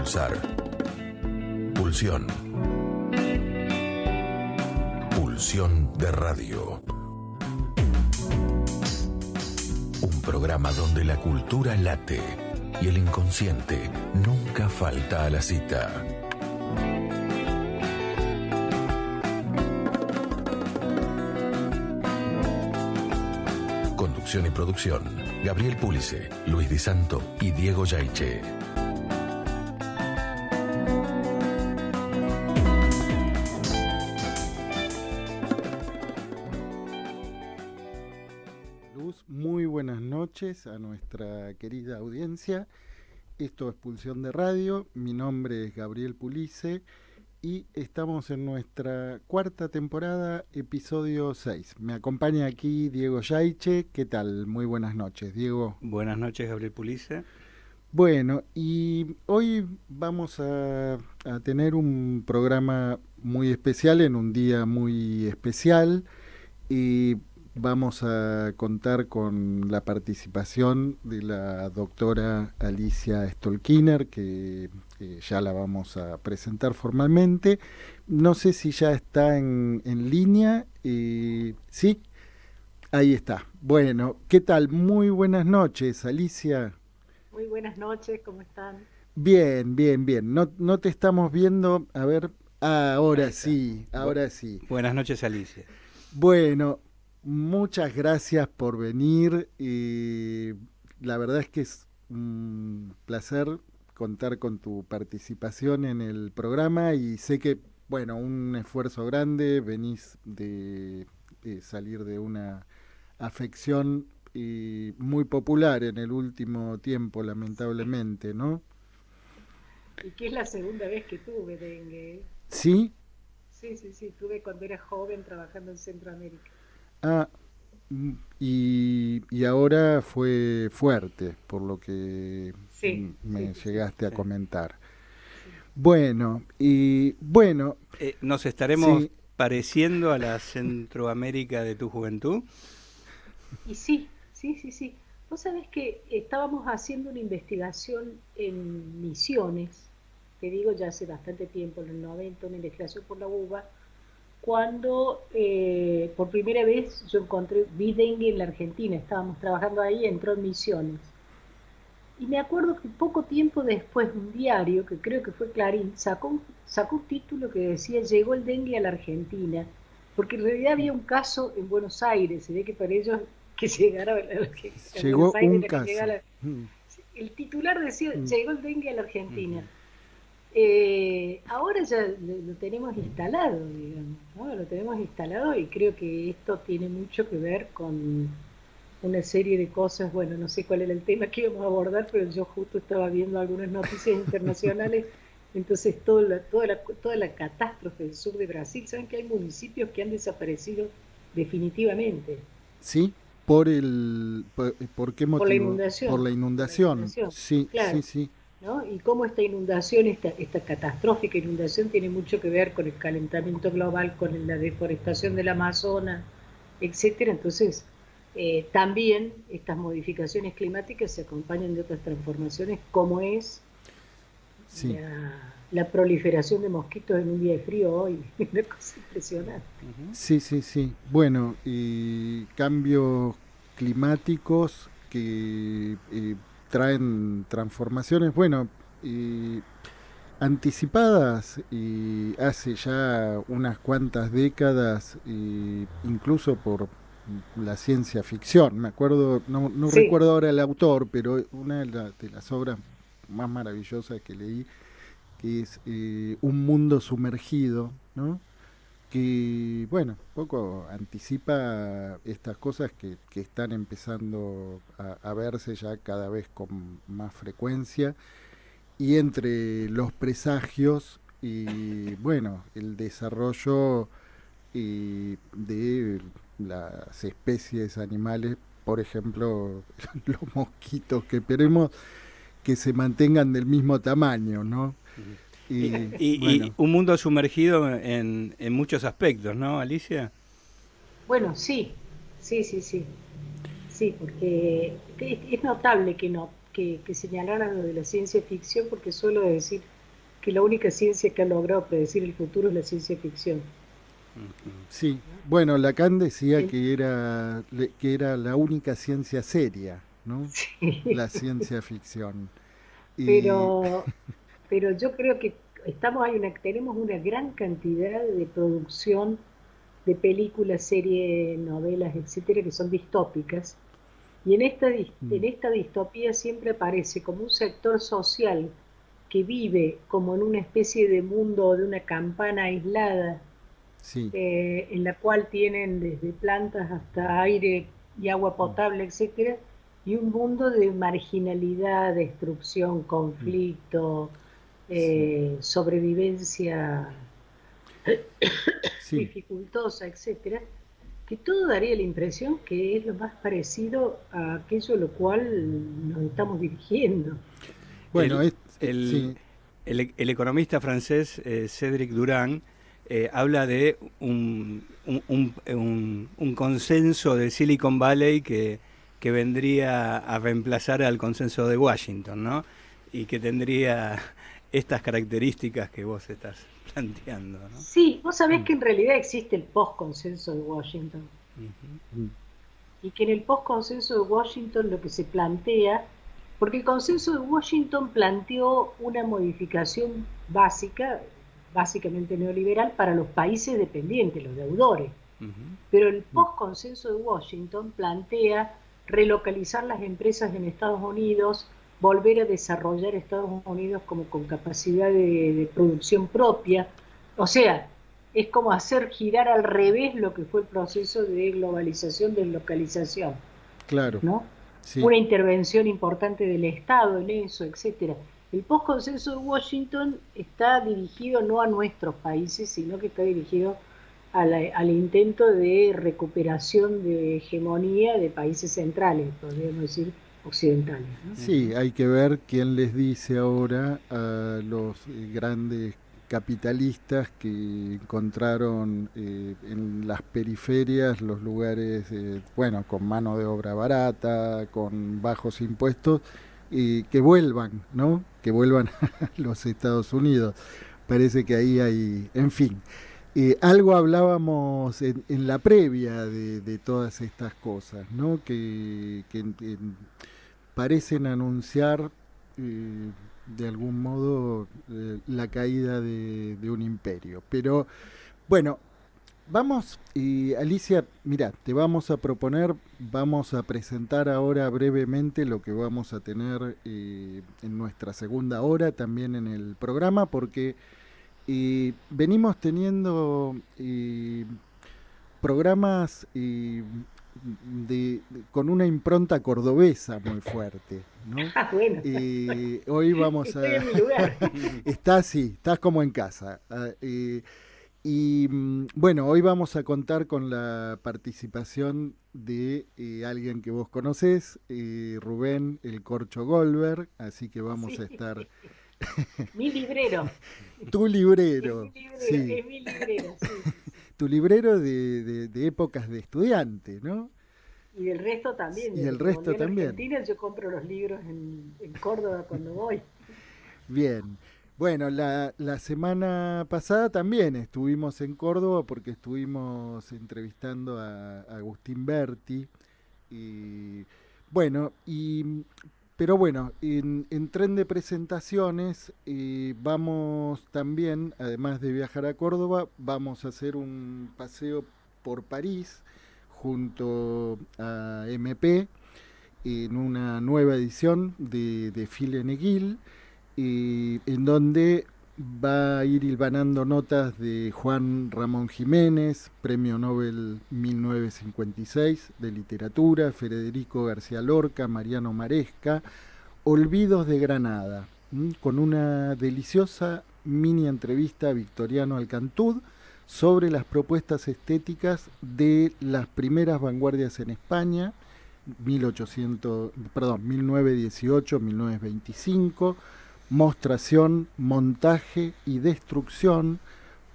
Pulsar. Pulsión. Pulsión de radio. Un programa donde la cultura late y el inconsciente nunca falta a la cita. Conducción y producción: Gabriel Pulice, Luis Di Santo y Diego Yaiche. Muy buenas noches a nuestra querida audiencia. Esto es Pulsión de Radio. Mi nombre es Gabriel Pulice y estamos en nuestra cuarta temporada, episodio 6. Me acompaña aquí Diego Yaiche. ¿Qué tal? Muy buenas noches, Diego. Buenas noches, Gabriel Pulice. Bueno, y hoy vamos a tener un programa muy especial en un día muy especial y vamos a contar con la participación de la doctora Alicia Stolkiner, que ya la vamos a presentar formalmente. No sé si ya está en línea. ¿Sí? Ahí está. Bueno, ¿qué tal? Muy buenas noches, Alicia. Muy buenas noches, ¿cómo están? Bien, bien, bien. No te estamos viendo. A ver, ahora sí, ahora sí. Buenas noches, Alicia. Bueno, muchas gracias por venir. La verdad es que es un placer contar con tu participación en el programa y sé que, bueno, un esfuerzo grande, venís de salir de una afección muy popular en el último tiempo, lamentablemente, ¿no? Y que es la segunda vez que tuve dengue. ¿Sí? Sí, tuve cuando era joven trabajando en Centroamérica. Y ahora fue fuerte, por lo que me llegaste a comentar. Sí. Bueno, ¿nos estaremos pareciendo a la Centroamérica de tu juventud? Y sí. Vos sabés que estábamos haciendo una investigación en Misiones, te digo ya hace bastante tiempo, en el 90, una investigación por la UBA, cuando por primera vez vi dengue en la Argentina. Estábamos trabajando ahí, entró en Misiones. Y me acuerdo que poco tiempo después un diario, que creo que fue Clarín, sacó un título que decía "Llegó el dengue a la Argentina", porque en realidad había un caso en Buenos Aires. Se ve que para ellos que llegara a llegó Buenos Aires, un caso. El titular decía "Llegó el dengue a la Argentina". Ahora ya lo tenemos instalado, digamos, ¿no? Lo tenemos instalado y creo que esto tiene mucho que ver con una serie de cosas. Bueno, no sé cuál era el tema que íbamos a abordar, pero yo justo estaba viendo algunas noticias internacionales. Entonces toda la catástrofe del sur de Brasil. Saben que hay municipios que han desaparecido definitivamente. ¿Sí? ¿Por qué motivo? Por la inundación. Por la inundación. Sí, claro. Sí. ¿No? Y cómo esta inundación, esta catastrófica inundación, tiene mucho que ver con el calentamiento global, con la deforestación del Amazonas, etcétera. Entonces, también estas modificaciones climáticas se acompañan de otras transformaciones, como es la proliferación de mosquitos en un día de frío hoy. Una cosa impresionante. Sí. Bueno, y cambios climáticos que traen transformaciones, anticipadas hace ya unas cuantas décadas, incluso por la ciencia ficción. Me acuerdo, no recuerdo ahora el autor, pero una de las obras más maravillosas que leí, que es Un mundo sumergido, ¿no? Que, bueno, poco anticipa estas cosas que están empezando a verse ya cada vez con más frecuencia, y entre los presagios y, bueno, el desarrollo de las especies animales, por ejemplo, los mosquitos, que esperemos que se mantengan del mismo tamaño, ¿no? Y un mundo sumergido en muchos aspectos, ¿no, Alicia? Bueno, sí, porque es notable que señalaran lo de la ciencia ficción, porque suelo decir que la única ciencia que ha logrado predecir el futuro es la ciencia ficción. Sí, bueno, Lacan decía que era la única ciencia seria, ¿no? Sí. La ciencia ficción. Y Pero yo creo que tenemos una gran cantidad de producción de películas, series, novelas, etcétera, que son distópicas. Y en esta distopía siempre aparece como un sector social que vive como en una especie de mundo, de una campana aislada, sí, en la cual tienen desde plantas hasta aire y agua potable, etcétera, y un mundo de marginalidad, destrucción, conflicto, sí, sobrevivencia sí. dificultosa, etcétera, que todo daría la impresión que es lo más parecido a aquello a lo cual nos estamos dirigiendo. Bueno, El, el, sí, el economista francés Cédric Durand habla de un consenso de Silicon Valley que vendría a reemplazar al consenso de Washington, ¿no? Y que tendría estas características que vos estás planteando, ¿no? Sí, vos sabés que en realidad existe el post-consenso de Washington. Uh-huh. Y que en el post-consenso de Washington lo que se plantea, porque el consenso de Washington planteó una modificación básicamente neoliberal para los países dependientes, los deudores. Uh-huh. Pero el post-consenso de Washington plantea relocalizar las empresas en Estados Unidos, volver a desarrollar Estados Unidos como con capacidad de producción propia. O sea, es como hacer girar al revés lo que fue el proceso de globalización, deslocalización, claro, ¿no? sí. Una intervención importante del Estado en eso, etcétera. El post-consenso de Washington está dirigido no a nuestros países, sino que está dirigido al intento de recuperación de hegemonía de países centrales, podríamos decir occidentales, ¿no? Sí, hay que ver quién les dice ahora a los grandes capitalistas que encontraron en las periferias los lugares, bueno, con mano de obra barata, con bajos impuestos, que vuelvan, ¿no? Que vuelvan a los Estados Unidos. Parece que ahí hay, en fin. Algo hablábamos en la previa de todas estas cosas, ¿no? Que parecen anunciar de algún modo la caída de un imperio. Pero bueno, vamos, Alicia, mira, te vamos a proponer, vamos a presentar ahora brevemente lo que vamos a tener en nuestra segunda hora también en el programa, porque venimos teniendo programas con una impronta cordobesa muy fuerte, ¿no? Ah, bueno. Hoy vamos Estoy en mi lugar. Estás como en casa. Bueno, hoy vamos a contar con la participación de alguien que vos conocés, Rubén El Corcho Goldberg, así que vamos a estar... Mi librero. Tu librero. Es mi librero, sí. es mi librero, sí. Tu librero de épocas de estudiante, ¿no? Y del resto también. Y el resto también. En Argentina yo compro los libros en Córdoba cuando voy. Bien. Bueno, la semana pasada también estuvimos en Córdoba porque estuvimos entrevistando a Agustín Berti. Y bueno, pero bueno, en tren de presentaciones vamos también, además de viajar a Córdoba, vamos a hacer un paseo por París junto a MP en una nueva edición de Fil en Aiguille, en donde va a ir hilvanando notas de Juan Ramón Jiménez, Premio Nobel 1956 de Literatura, Federico García Lorca, Mariano Maresca, Olvidos de Granada, con una deliciosa mini entrevista a Victoriano Alcantud sobre las propuestas estéticas de las primeras vanguardias en España, 1918-1925, mostración, montaje y destrucción,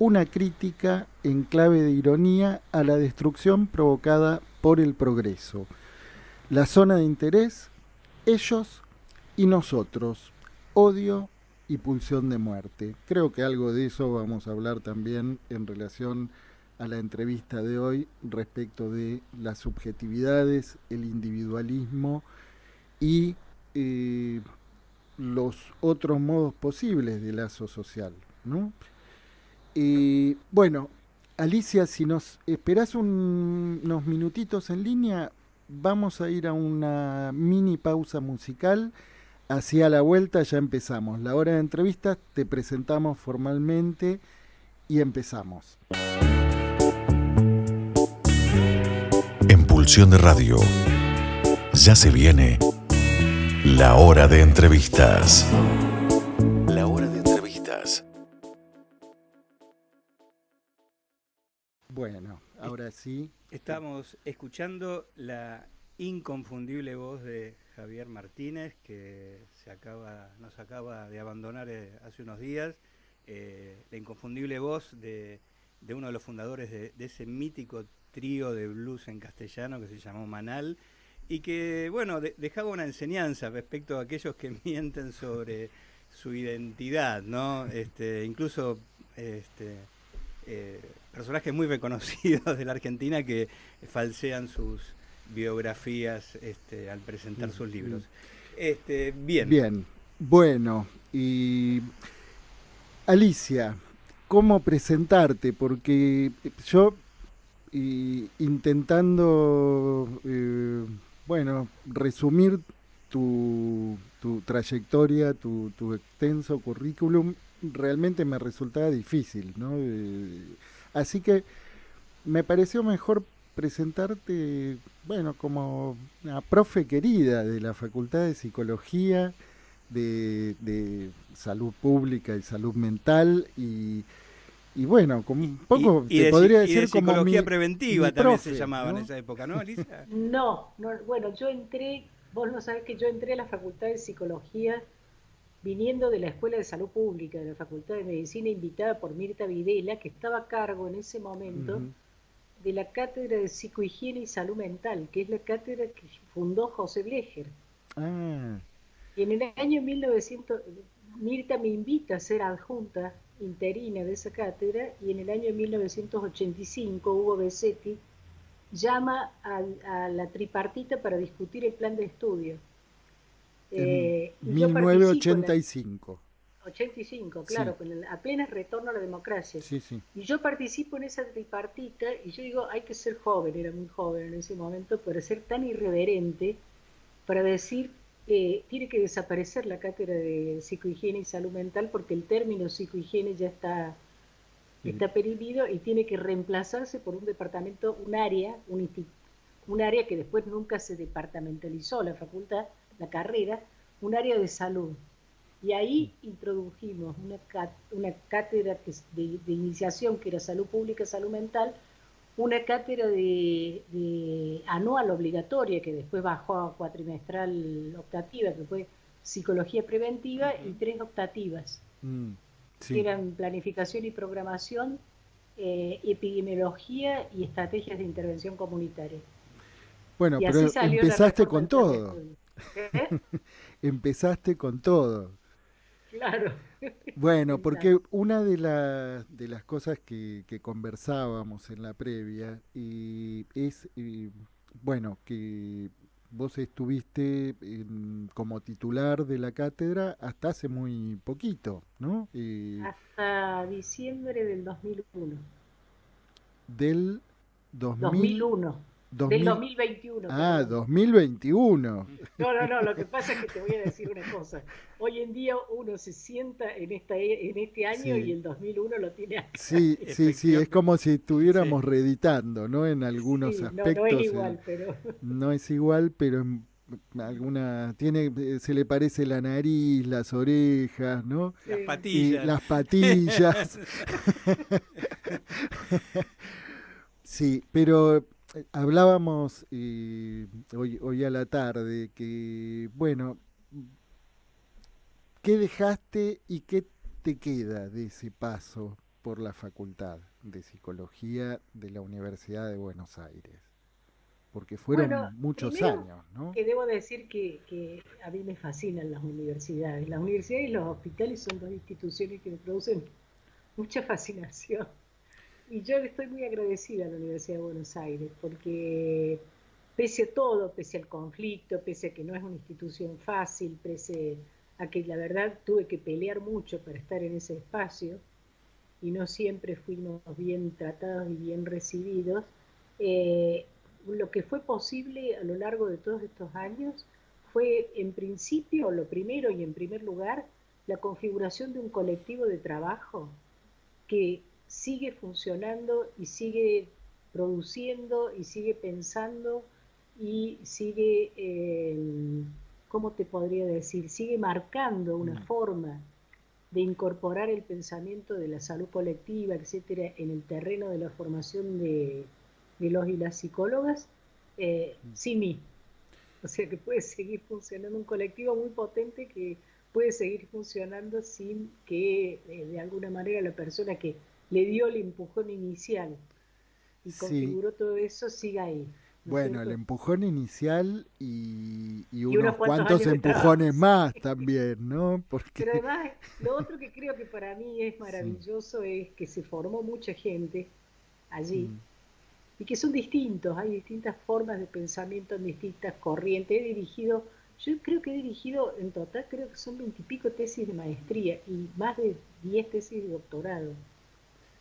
una crítica en clave de ironía a la destrucción provocada por el progreso. La zona de interés, ellos y nosotros, odio y pulsión de muerte. Creo que algo de eso vamos a hablar también en relación a la entrevista de hoy respecto de las subjetividades, el individualismo y los otros modos posibles de lazo social, ¿no? Bueno, Alicia, si nos esperás unos minutitos en línea, vamos a ir a una mini pausa musical. Hacia la vuelta ya empezamos. La hora de entrevistas, te presentamos formalmente y empezamos. En Pulsión de Radio, ya se viene la hora de entrevistas. La hora de entrevistas. Bueno, ahora sí. Estamos escuchando la inconfundible voz de Javier Martínez, que nos acaba de abandonar hace unos días. La inconfundible voz de uno de los fundadores de ese mítico trío de blues en castellano que se llamó Manal, y que, bueno, dejaba una enseñanza respecto a aquellos que mienten sobre su identidad, ¿no? Incluso personajes muy reconocidos de la Argentina que falsean sus biografías al presentar sus libros. Bien. Bueno, y Alicia, ¿cómo presentarte? Porque yo, intentando resumir tu trayectoria, tu extenso currículum, realmente me resultaba difícil, ¿no? Así que me pareció mejor presentarte, como una profe querida de la Facultad de Psicología, de Salud Pública y Salud Mental, y bueno, como un poco te podría decir como psicología preventiva mi también profe, se llamaba, ¿no? En esa época, ¿no, Alicia? No, bueno, vos no sabés que yo entré a la Facultad de Psicología viniendo de la Escuela de Salud Pública, de la Facultad de Medicina, invitada por Mirta Videla, que estaba a cargo en ese momento de la Cátedra de Psicohigiene y Salud Mental, que es la cátedra que fundó José Blecher. Y en el año 1900, Mirta me invita a ser adjunta interina de esa cátedra, y en el año 1985 Hugo Besetti llama a la tripartita para discutir el plan de estudio. En 1985. 85, claro, Sí. con apenas retorno a la democracia. Sí, sí. Y yo participo en esa tripartita y yo digo, hay que ser joven, era muy joven en ese momento, para ser tan irreverente, para decir, tiene que desaparecer la cátedra de psicohigiene y salud mental porque el término psicohigiene ya está perdido y tiene que reemplazarse por un departamento, un área que después nunca se departamentalizó la facultad, la carrera, un área de salud. Y ahí introdujimos una cátedra de iniciación que era salud pública, salud mental, una cátedra de anual obligatoria que después bajó a cuatrimestral optativa, que fue psicología preventiva, y 3 optativas, que eran planificación y programación, epidemiología y estrategias de intervención comunitaria. Bueno, y pero empezaste con todo. Empezaste con todo. Claro. Bueno, porque una de las cosas que conversábamos en la previa es, que vos estuviste como titular de la cátedra hasta hace muy poquito, ¿no? Hasta diciembre del 2001. Del 2001. Del 2021. Ah, 2021. No, lo que pasa es que te voy a decir una cosa. Hoy en día uno se sienta en este año y el 2001 lo tiene acá. Sí, es como si estuviéramos reeditando, ¿no? En algunos aspectos. No es igual, pero... No es igual, pero en se le parece la nariz, las orejas, ¿no? Las patillas. Y las patillas. Sí, pero hablábamos hoy a la tarde que, ¿qué dejaste y qué te queda de ese paso por la Facultad de Psicología de la Universidad de Buenos Aires? porque Bueno, fueron muchos primero años, ¿no? que debo decir que a mí me fascinan las universidades. Las universidades y los hospitales son dos instituciones que me producen mucha fascinación. Y yo le estoy muy agradecida a la Universidad de Buenos Aires, porque pese a todo, pese al conflicto, pese a que no es una institución fácil, pese a que la verdad tuve que pelear mucho para estar en ese espacio, y no siempre fuimos bien tratados y bien recibidos, eh, lo que fue posible a lo largo de todos estos años fue, en principio, lo primero y en primer lugar, la configuración de un colectivo de trabajo que sigue funcionando y sigue produciendo y sigue pensando y sigue, ¿cómo te podría decir? Sigue marcando una Mm. forma de incorporar el pensamiento de la salud colectiva, etcétera, en el terreno de la formación de los y las psicólogas, sin mí. O sea que puede seguir funcionando un colectivo muy potente que puede seguir funcionando sin que de alguna manera la persona que le dio el empujón inicial y Sí, configuró todo eso siga ahí, ¿no es bueno, el cierto? empujón inicial y Y unos unos cuantos cuantos años de trabajo. empujones más también, ¿no? Porque Pero además, lo otro que creo que para mí es sí, maravilloso es que se formó mucha gente allí mm, y que son distintos, hay distintas formas de pensamiento en distintas corrientes. Yo creo que he dirigido en total, creo que son 20 y pico tesis de maestría y más de 10 tesis de doctorado.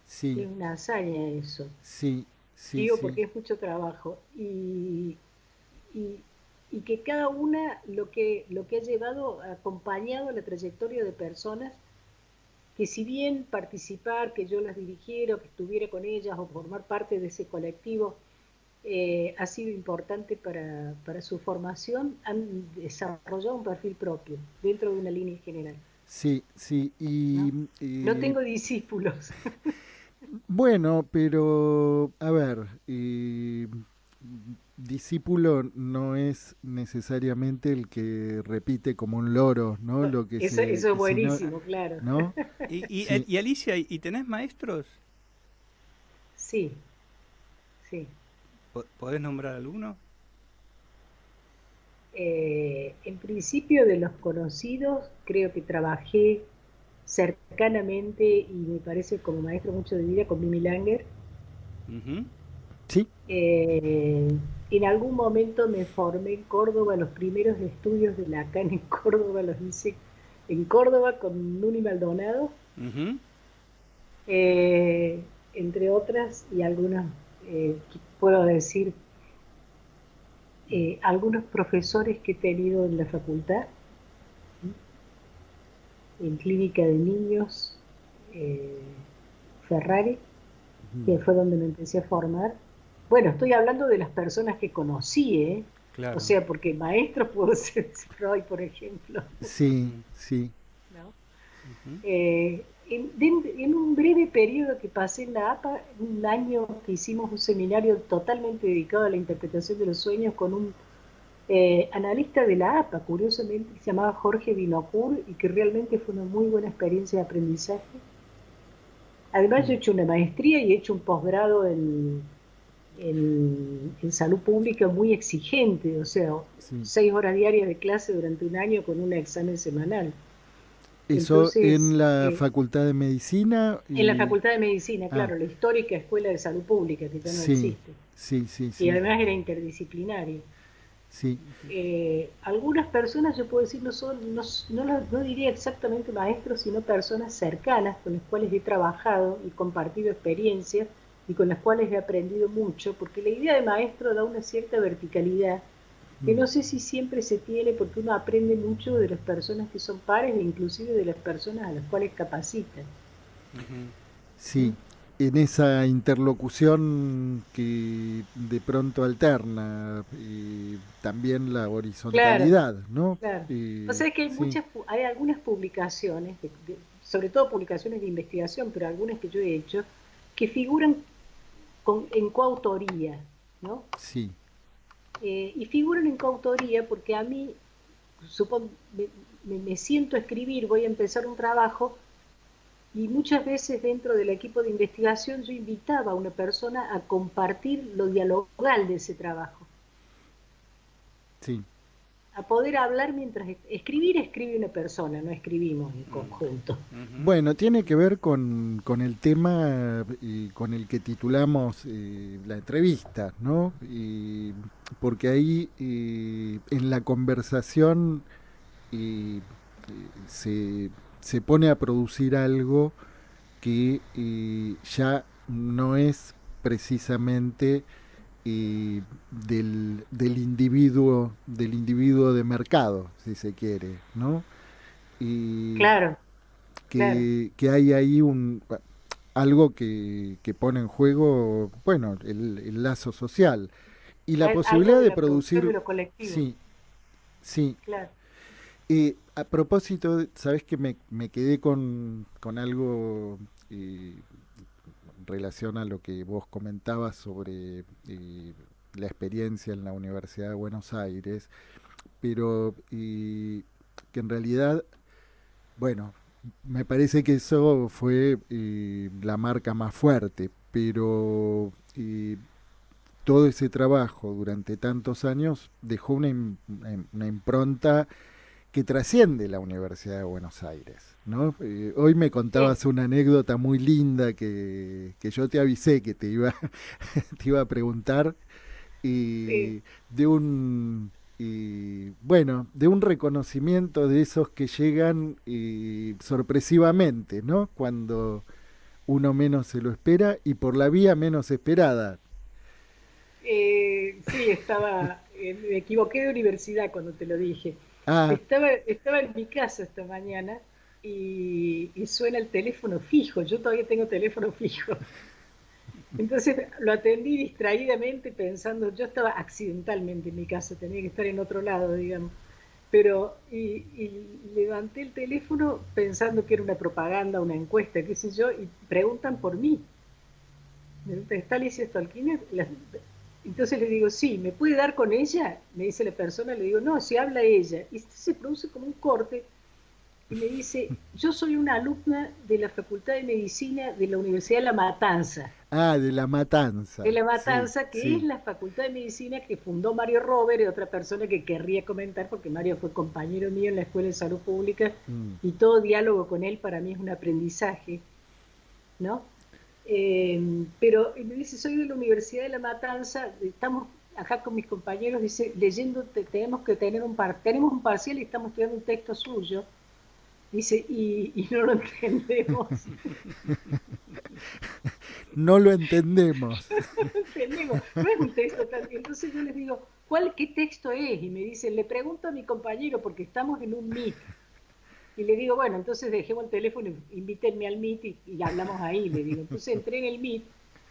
sí, Es una hazaña eso, sí, sí, digo sí, porque es mucho trabajo. Y, y que cada una lo que ha llevado, acompañado la trayectoria de personas que si bien participar, que yo las dirigiera, que estuviera con ellas o formar parte de ese colectivo, ha sido importante para su formación, han desarrollado un perfil propio dentro de una línea general, sí, sí, ¿no? No tengo discípulos. bueno, pero a ver, discípulo no es necesariamente el que repite como un loro, ¿no? Lo que se, Eso es sino, buenísimo, claro. ¿no? Sí, Y Alicia, ¿y tenés maestros? Sí, sí. ¿Podés nombrar alguno? En principio de los conocidos, creo que trabajé cercanamente y me parece como maestro mucho de vida con Mimi Langer. Ujú. sí, Eh, en algún momento me formé en Córdoba, los primeros estudios de Lacan en Córdoba los hice en Córdoba con Nuni Maldonado, Ujú. entre otras, y algunas, puedo decir, algunos profesores que he tenido en la facultad, en clínica de niños, Ferrari, que fue donde me empecé a formar. Bueno, estoy hablando de las personas que conocí, ¿eh? O Claro. sea, porque maestro puedo ser Freud, por ejemplo, sí, Ujú, sí, ¿no? ujú, En un breve periodo que pasé en la APA, un año que hicimos un seminario totalmente dedicado a la interpretación de los sueños con un analista de la APA, curiosamente, que se llamaba Jorge Binocur y que realmente fue una muy buena experiencia de aprendizaje. Además, yo he hecho una maestría y he hecho un posgrado en salud pública muy exigente, o sea, sí. 6 horas diarias de clase durante un año con un examen semanal. Eso Entonces, en la Facultad de Medicina en la y... Facultad de Medicina, Ah, claro, la histórica Escuela de Salud Pública, que ya no sí, existe, sí, sí, y sí, además era interdisciplinario. sí. Algunas personas, yo puedo decir, no diría exactamente maestros, sino personas cercanas con las cuales he trabajado y compartido experiencias y con las cuales he aprendido mucho, porque la idea de maestro da una cierta verticalidad que no sé si siempre se tiene porque uno aprende mucho de las personas que son pares e inclusive de las personas a las cuales capacitan. ujú. Sí, ¿Mm? en esa interlocución que de pronto alterna también la Claro, horizontalidad, ¿no? claro. O sea, es que Sí, hay algunas publicaciones, sobre todo publicaciones de investigación, pero algunas que yo he hecho, que figuran en coautoría, ¿no? sí, Y figuran en coautoría porque a mí, me siento a escribir, voy a empezar un trabajo y muchas veces dentro del equipo de investigación yo invitaba a una persona a compartir lo dialogal de ese trabajo. Sí. A poder hablar mientras escribe una persona, no escribimos en conjunto. Bueno, tiene que ver con el tema con el que titulamos la entrevista, ¿no? Porque ahí en la conversación se, se pone a producir algo que ya no es precisamente del individuo de mercado, si se quiere, ¿no? Y Claro, claro. que hay ahí algo que pone en juego, bueno, el lazo social y la Algo posibilidad de de la producción de producir, lo colectivo, sí, sí. claro. A propósito, sabes que me quedé con algo en relación a lo que vos comentabas sobre la experiencia en la Universidad de Buenos Aires, pero que en realidad, bueno, me parece que eso fue la marca más fuerte, pero todo ese trabajo durante tantos años dejó una impronta que trasciende la Universidad de Buenos Aires, ¿no? Hoy me Sí, contabas una anécdota muy linda que yo te avisé que te iba a preguntar sí. y de bueno, de un reconocimiento de esos que llegan sorpresivamente, ¿no? Cuando uno menos se lo espera y por la vía menos esperada. Sí, me equivoqué de universidad cuando te lo dije. Ah, Estaba en mi casa esta mañana y suena el teléfono fijo. Yo todavía tengo teléfono fijo. Entonces lo atendí distraídamente pensando, yo estaba accidentalmente en mi casa, tenía que estar en otro lado, digamos. Pero, y levanté el teléfono pensando que era una propaganda, una encuesta, qué sé yo, y preguntan por mí. ¿Está Alicia Stolkiner? Entonces le digo, sí, ¿me puede dar con ella? Me dice la persona, le digo, no, si habla ella. Y se produce como un corte y me dice, yo soy una alumna de la Facultad de Medicina de la Universidad de La Matanza. de La De Matanza, La sí, Matanza, que es sí. la Facultad de Medicina que fundó Mario Robert, y otra persona que querría comentar, porque Mario fue compañero mío en la Escuela de Salud Pública, Mm. y todo diálogo con él para mí es un aprendizaje, ¿no? Pero me dice, soy de la Universidad de La Matanza, estamos acá con mis compañeros, dice, leyendo, tenemos un parcial y estamos estudiando un texto suyo, dice, y no lo entendemos. No lo entendemos. No lo entendemos, no es un texto tan... Entonces yo les digo, ¿qué texto es? Y me dicen, le pregunto a mi compañero porque estamos en un Meet. Y le digo, bueno, entonces dejemos el teléfono, invítenme al Meet y hablamos ahí, le digo. Entonces entré en el Meet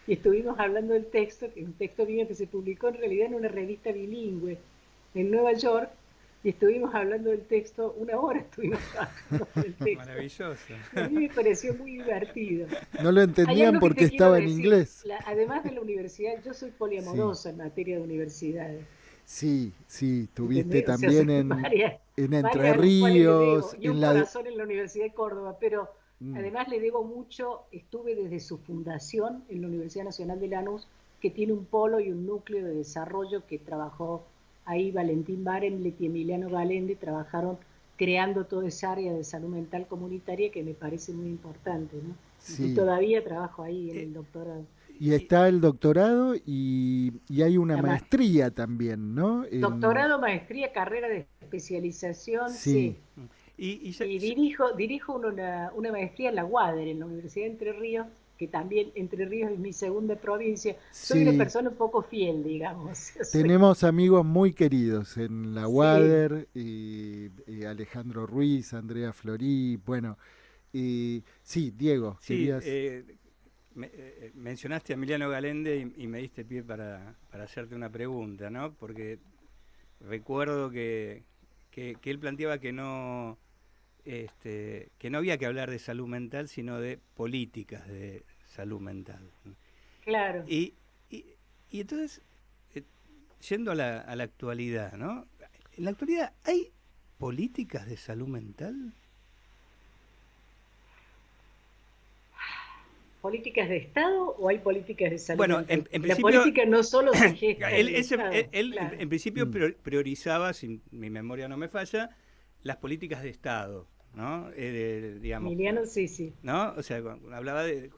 y estuvimos hablando del texto, que es un texto mío que se publicó en realidad en una revista bilingüe en Nueva York, y estuvimos hablando del texto, una hora estuvimos trabajando en el texto. Maravilloso. Y a mí me pareció muy divertido. No lo Hay entendían algo que porque te quiero estaba en decir, inglés. además de la universidad, yo soy Sí, poliamorosa en materia de universidades. sí, sí. Tuviste ¿Entendés? O sea, soy también varias, en Entre varias a las cuales le debo, Ríos, y un en la... corazón en la Universidad de Córdoba, pero Mm, además le debo mucho, estuve desde su fundación en la Universidad Nacional de Lanús, que tiene un polo y un núcleo de desarrollo que trabajó ahí Valentín Barenlet y Emiliano Galende, trabajaron creando toda esa área de salud mental comunitaria que me parece muy importante, ¿no? Y sí. todavía trabajo ahí en Eh, el doctorado. Y está el doctorado y hay una La ma- maestría también, ¿no? Doctorado, maestría, carrera de especialización, Sí. sí. y ya- Y dirijo una maestría en la UADER, en la Universidad de Entre Ríos, que también Entre Ríos es mi segunda provincia. Soy una Sí, persona un poco fiel, digamos. tenemos amigos muy queridos en la Sí, UADER, y Alejandro Ruiz, Andrea Florí, bueno, y sí, Diego, sí, querías... mencionaste a Emiliano Galende y me diste pie para hacerte una pregunta, ¿no? Porque recuerdo que él planteaba que no había que hablar de salud mental, sino de políticas de salud mental. claro. Y, y, y entonces, eh, yendo a la actualidad, ¿no? En la actualidad, ¿hay políticas de salud mental? políticas de Estado o hay políticas de salud Bueno, mental? en La principio, política no solo se gesta en él, el Estado. Claro. en principio priorizaba, si mi memoria no me falla, las políticas de Estado, ¿no? Digamos, Emiliano, sí, sí. ¿no? O sea, hablaba de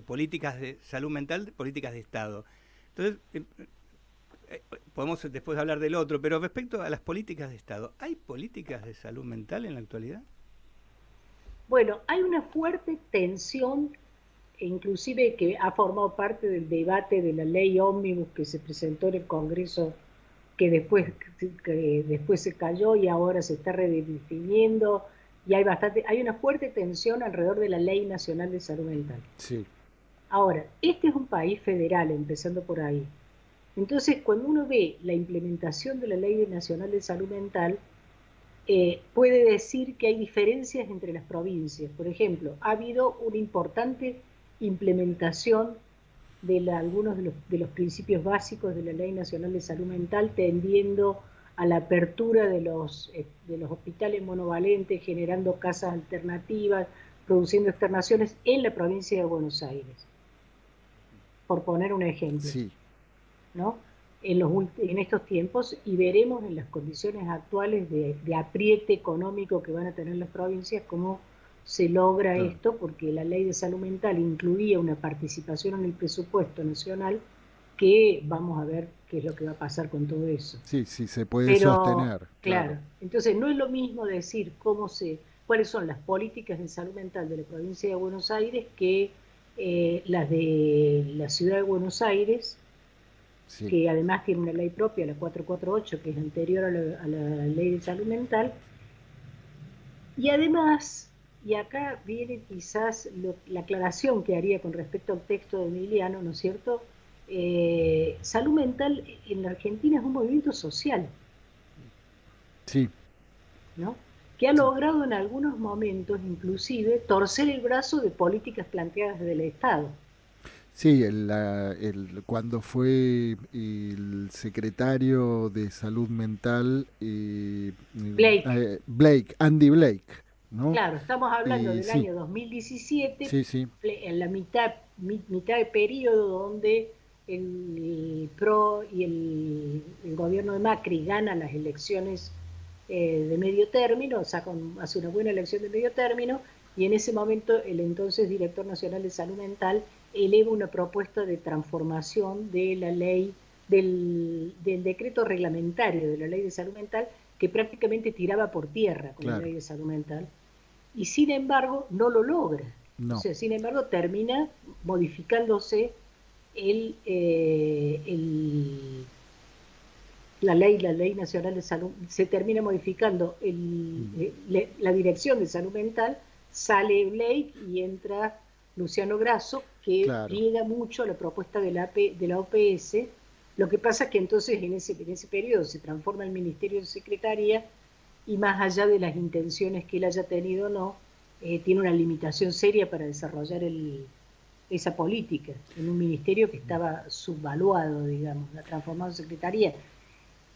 políticas de salud mental, de políticas de Estado. Entonces, podemos después hablar del otro, pero respecto a las políticas de Estado, ¿hay políticas de salud mental en la actualidad? Bueno, hay una fuerte tensión, inclusive que ha formado parte del debate de la ley ómnibus que se presentó en el Congreso, que después se cayó y ahora se está redefiniendo, y hay una fuerte tensión alrededor de la Ley Nacional de Salud Mental. Sí. Ahora, este es un país federal, empezando por ahí. Entonces, cuando uno ve la implementación de la Ley Nacional de Salud Mental, puede decir que hay diferencias entre las provincias. Por ejemplo, ha habido una importante implementación de algunos de los principios básicos de la Ley Nacional de Salud Mental, tendiendo a la apertura de los hospitales monovalentes, generando casas alternativas, produciendo externaciones en la provincia de Buenos Aires, por poner un ejemplo. Sí. ¿No? En estos tiempos, y veremos en las condiciones actuales de apriete económico que van a tener las provincias cómo se logra esto, porque la ley de salud mental incluía una participación en el presupuesto nacional que vamos a ver qué es lo que va a pasar con todo eso. Sí, sí, se puede sostener. Claro, entonces no es lo mismo decir cuáles son las políticas de salud mental de la provincia de Buenos Aires que las de la ciudad de Buenos Aires, Sí. que además tiene una ley propia, la 448, que es anterior a la ley de salud mental. Y además, y acá viene quizás la aclaración que haría con respecto al texto de Emiliano, ¿no es cierto? Salud mental en la Argentina es un movimiento social. Sí. ¿No? Que ha logrado en algunos momentos, inclusive, torcer el brazo de políticas planteadas desde el Estado. Sí, cuando fue el secretario de Salud Mental, Andy Blake, ¿no? Claro, estamos hablando del sí. año 2017, Sí, sí. en la mitad de periodo donde el PRO y el gobierno de Macri ganan las elecciones de medio término, hace una buena elección de medio término, y en ese momento el entonces director nacional de salud mental eleva una propuesta de transformación de la ley, del decreto reglamentario de la ley de salud mental, que prácticamente tiraba por tierra con la ley de salud mental, y sin embargo no lo logra. No. O sea, sin embargo termina modificándose la ley nacional de salud, se termina modificando la dirección de salud mental, sale Blake y entra Luciano Grasso, que riega mucho la propuesta de la OPS. Lo que pasa es que entonces en ese periodo se transforma el Ministerio de Secretaría, y más allá de las intenciones que él haya tenido o no, tiene una limitación seria para desarrollar esa política en un ministerio que estaba subvaluado, digamos, la transformado en Secretaría.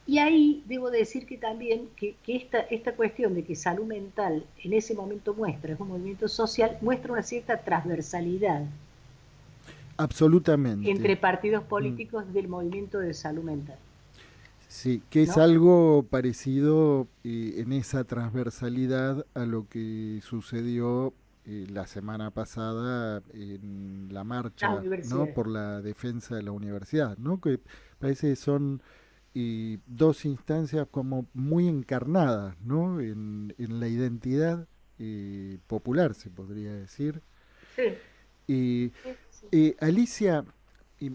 Y ahí debo decir que también que esta cuestión de que salud mental en ese momento es un movimiento social, muestra una cierta transversalidad. Absolutamente. Entre partidos políticos del movimiento de salud mental. Sí, que es algo parecido en esa transversalidad a lo que sucedió la semana pasada en la marcha, ¿no? Por la defensa de la universidad, ¿no? Que parece que son dos instancias como muy encarnadas, ¿no? En la identidad popular, se podría decir. Sí. Alicia,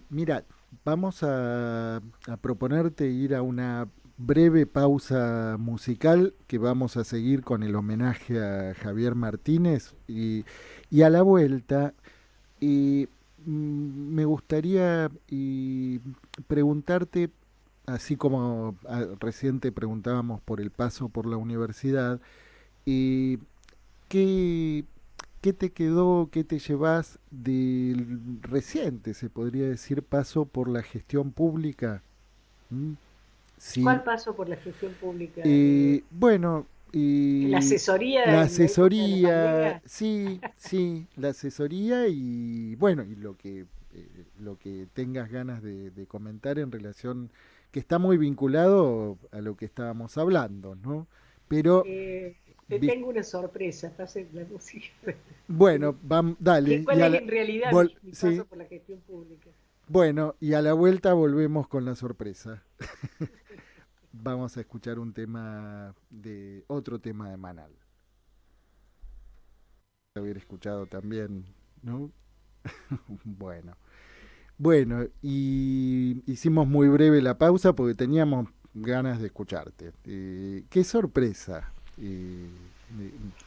mira, vamos a proponerte ir a una breve pausa musical que vamos a seguir con el homenaje a Javier Martínez y a la vuelta me gustaría preguntarte, así como recién te preguntábamos por el paso por la universidad, ¿qué te quedó, qué te llevas del reciente, se podría decir, paso por la gestión pública? Sí. ¿Cuál paso por la gestión pública? Bueno, La asesoría. La en la época de la asesoría, pandemia. sí, la asesoría y bueno, y lo que tengas ganas de comentar en relación, que está muy vinculado a lo que estábamos hablando, ¿no? Pero, Te vis- tengo una sorpresa, pase la música. bueno, dale, ¿Cuál es en realidad mi sí, paso por la gestión pública? bueno, y a la vuelta volvemos con la sorpresa. Vamos a escuchar otro tema de Manal. Haber escuchado también, ¿no? Bueno. Bueno, y hicimos muy breve la pausa porque teníamos ganas de escucharte. Qué sorpresa.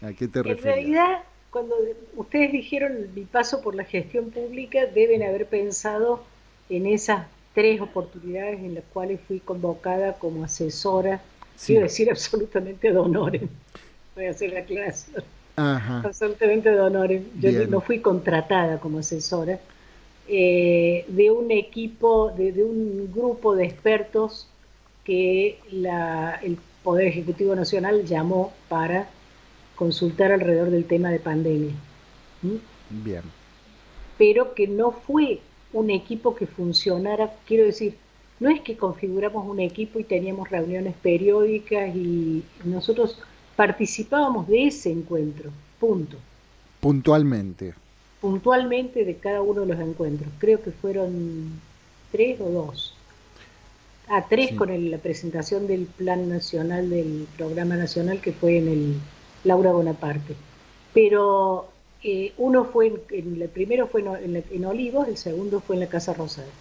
¿A qué te En referías? realidad, cuando ustedes dijeron mi paso por la gestión pública, deben haber pensado en esas 3 oportunidades en las cuales fui convocada como asesora, quiero Sí, decir absolutamente de honores, voy a hacer la clase, ajá, absolutamente de honores. Yo no bien, fui contratada como asesora, de un equipo, de un grupo de expertos que el Poder Ejecutivo Nacional llamó para consultar alrededor del tema de pandemia. ¿Mm? bien. Pero que no fue un equipo que funcionara, quiero decir, no es que configuramos un equipo y teníamos reuniones periódicas y nosotros participábamos de ese encuentro, punto, Puntualmente. puntualmente de cada uno de los encuentros. Creo que fueron 3 o 2. Tres Sí. con la presentación del Plan Nacional, del Programa Nacional, que fue en el Laura Bonaparte. Pero uno fue, el primero fue en Olivos, el segundo fue en la Casa Rosada.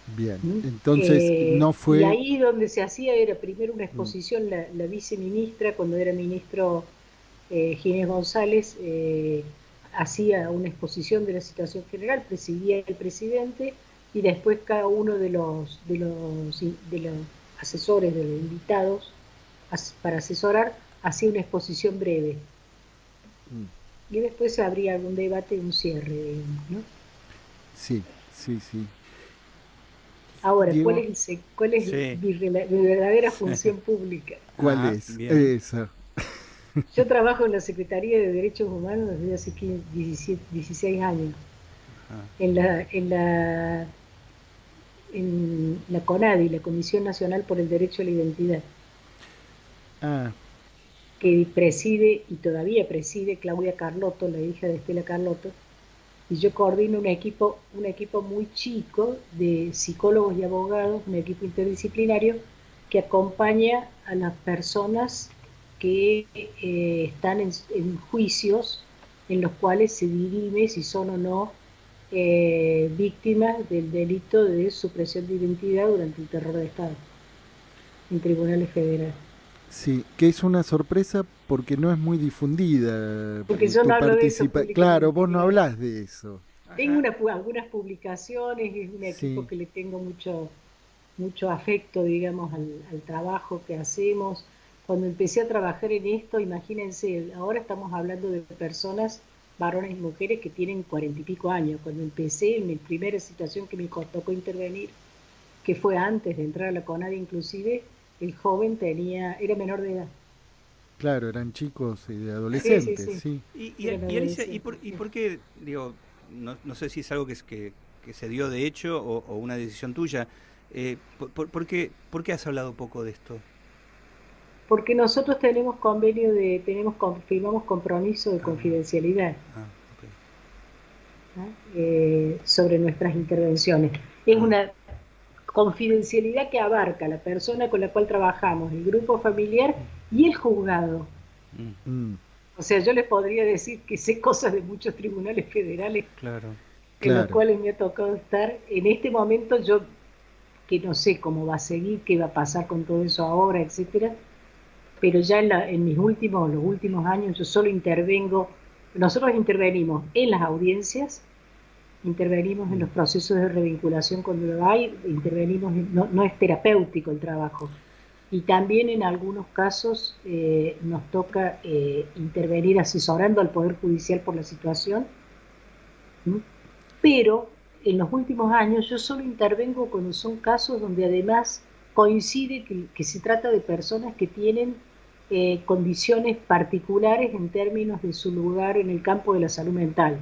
Bien. ¿Mm? Entonces, no Y fue. ahí donde se hacía era primero una Mm, exposición, la viceministra, cuando era ministro Ginés González, hacía una exposición de la situación general, presidía el presidente y después cada uno de los asesores, de los invitados para asesorar, hacía una exposición breve. mm. Y después se abría algún debate y un cierre, digamos, ¿no? Sí, sí, sí. Ahora, ¿cuál Diego, es, cuál es Sí. mi verdadera función pública? ¿cuál Ah, es? bien. Esa. Yo trabajo en la Secretaría de Derechos Humanos desde hace 15, 17, 16 años, Ah, en la CONADI, la Comisión Nacional por el Derecho a la Identidad, Ah, que preside y todavía preside Claudia Carlotto, la hija de Estela Carlotto, y yo coordino un equipo muy chico de psicólogos y abogados, un equipo interdisciplinario que acompaña a las personas que están en juicios en los cuales se dirime si son o no víctimas del delito de supresión de identidad durante el terror de Estado en tribunales federales. sí, que es una sorpresa porque no es muy difundida Porque yo tu no hablo de eso participación. Claro, públicamente, vos no claro. hablás de eso. Tengo ajá. algunas publicaciones, es un equipo Sí, que le tengo mucho afecto, digamos, al trabajo que hacemos. Cuando empecé a trabajar en esto, imagínense, ahora estamos hablando de personas, varones y mujeres que tienen 40 y pico años. Cuando empecé, en mi primera situación que me tocó intervenir, que fue antes de entrar a la CONADI inclusive, el joven era menor de edad. claro, eran chicos y Sí, sí, adolescentes, sí, sí. Y eran Alicia, ¿y adolescentes, y sí. por qué, digo, no sé si es algo que se dio de hecho o una decisión tuya, por qué has hablado poco de esto? Porque nosotros firmamos compromiso de Ah, confidencialidad, ok. ¿no? Sobre nuestras intervenciones. Es Ah, una confidencialidad que abarca la persona con la cual trabajamos, el grupo familiar y el juzgado. mm, Mm, O sea, yo les podría decir que sé cosas de muchos tribunales federales claro. en los claro, cuales me ha tocado estar. En este momento yo, que no sé cómo va a seguir, qué va a pasar con todo eso ahora, etcétera, pero ya los últimos años yo solo intervengo, nosotros intervenimos en las audiencias, intervenimos en mm, los procesos de revinculación cuando lo hay, no es terapéutico el trabajo. Y también en algunos casos nos toca intervenir asesorando al Poder Judicial por la situación, ¿m? Pero en los últimos años yo solo intervengo cuando son casos donde además coincide que se trata de personas que tienen condiciones particulares en términos de su lugar en el campo de la salud mental,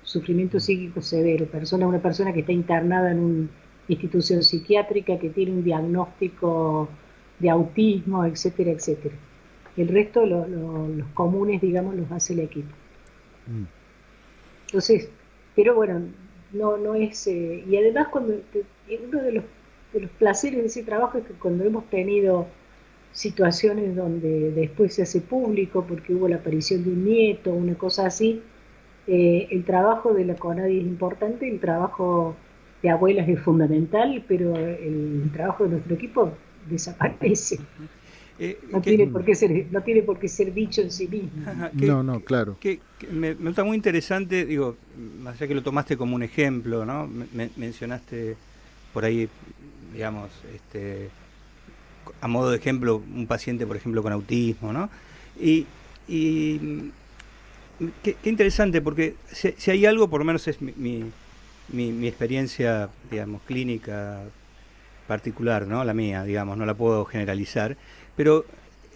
sufrimiento psíquico severo, una persona que está internada en una institución psiquiátrica, que tiene un diagnóstico de autismo, etcétera, etcétera. El resto, los comunes, digamos, los hace el equipo. Entonces, pero bueno, no es... y además, uno de los placeres de ese trabajo es que cuando hemos tenido situaciones donde después se hace público porque hubo la aparición de un nieto, una cosa así, el trabajo de la CONADI es importante, el trabajo de abuelas es fundamental, pero el trabajo de nuestro equipo desaparece. No tiene por qué ser dicho en sí mismo. No, claro. Me está muy interesante, digo, más allá que lo tomaste como un ejemplo, ¿no? Mencionaste por ahí, digamos, a modo de ejemplo, un paciente, por ejemplo, con autismo, ¿no? Y qué interesante, porque si hay algo, por lo menos es mi experiencia, digamos, clínica particular, ¿no? La mía, digamos, no la puedo generalizar, pero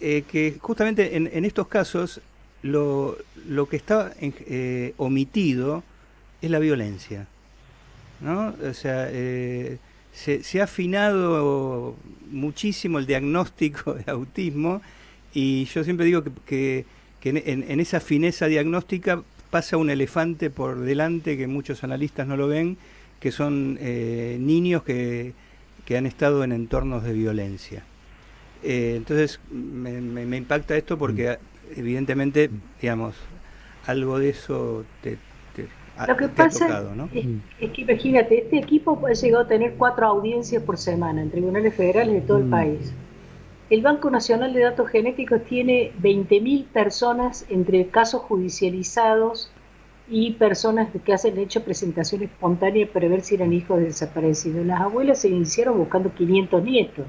que justamente en estos casos lo que está omitido es la violencia, ¿no? O sea, se ha afinado muchísimo el diagnóstico de autismo, y yo siempre digo que en esa fineza diagnóstica pasa un elefante por delante que muchos analistas no lo ven, que son niños que han estado en entornos de violencia. Entonces me impacta esto porque evidentemente, digamos, algo de eso lo que pasa ha tocado, ¿no? Es que imagínate, este equipo ha llegado a tener 4 audiencias por semana en tribunales federales de todo el país. El Banco Nacional de Datos Genéticos tiene 20.000 personas entre casos judicializados y personas que hacen hecho presentación espontánea para ver si eran hijos de desaparecidos. Las abuelas se iniciaron buscando 500 nietos.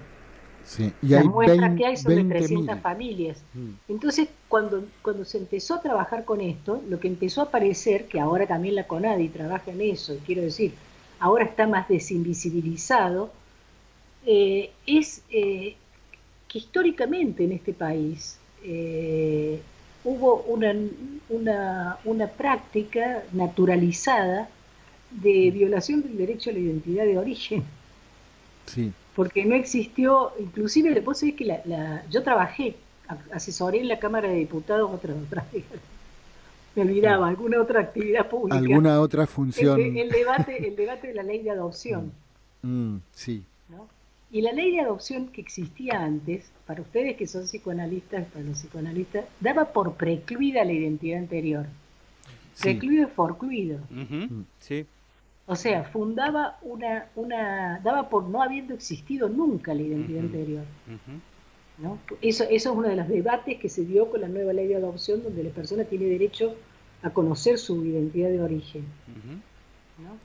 Sí, y las hay muestras que hay son de 300 20.000 familias. Entonces, cuando se empezó a trabajar con esto, lo que empezó a aparecer, que ahora también la CONADI trabaja en eso, quiero decir, ahora está más desinvisibilizado, es que históricamente en este país hubo una práctica naturalizada de violación del derecho a la identidad de origen. Sí. Porque no existió, inclusive vos sabés que yo trabajé, asesoré en la Cámara de Diputados me olvidaba, alguna otra actividad pública. ¿Alguna otra función? El debate de la ley de adopción. Sí. ¿No? Y la ley de adopción que existía antes, para ustedes que son psicoanalistas, para los psicoanalistas, daba por precluida la identidad anterior. Precluido y forcluido. Sí. O sea, fundaba daba por no habiendo existido nunca la identidad anterior. ¿No? Eso es uno de los debates que se dio con la nueva ley de adopción, donde la persona tiene derecho a conocer su identidad de origen. ¿No?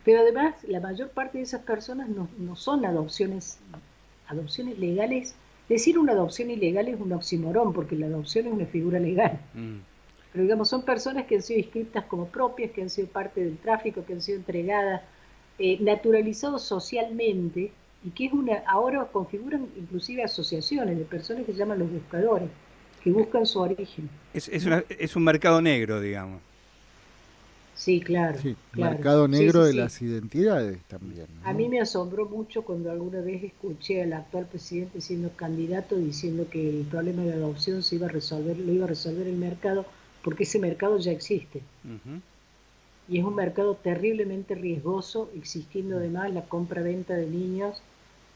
Pero además, la mayor parte de esas personas no son adopciones legales. Decir una adopción ilegal es un oximorón, porque la adopción es una figura legal. Pero digamos, son personas que han sido inscritas como propias, que han sido parte del tráfico, que han sido entregadas, naturalizados socialmente, y que ahora configuran inclusive asociaciones de personas que se llaman los buscadores, que buscan su origen. Es un mercado negro, digamos. Sí, claro. Sí, claro. mercado negro de las identidades también, ¿no? A mí me asombró mucho cuando alguna vez escuché al actual presidente siendo candidato diciendo que el problema de la adopción lo iba a resolver el mercado, porque ese mercado ya existe. Y es un mercado terriblemente riesgoso, existiendo además la compra-venta de niños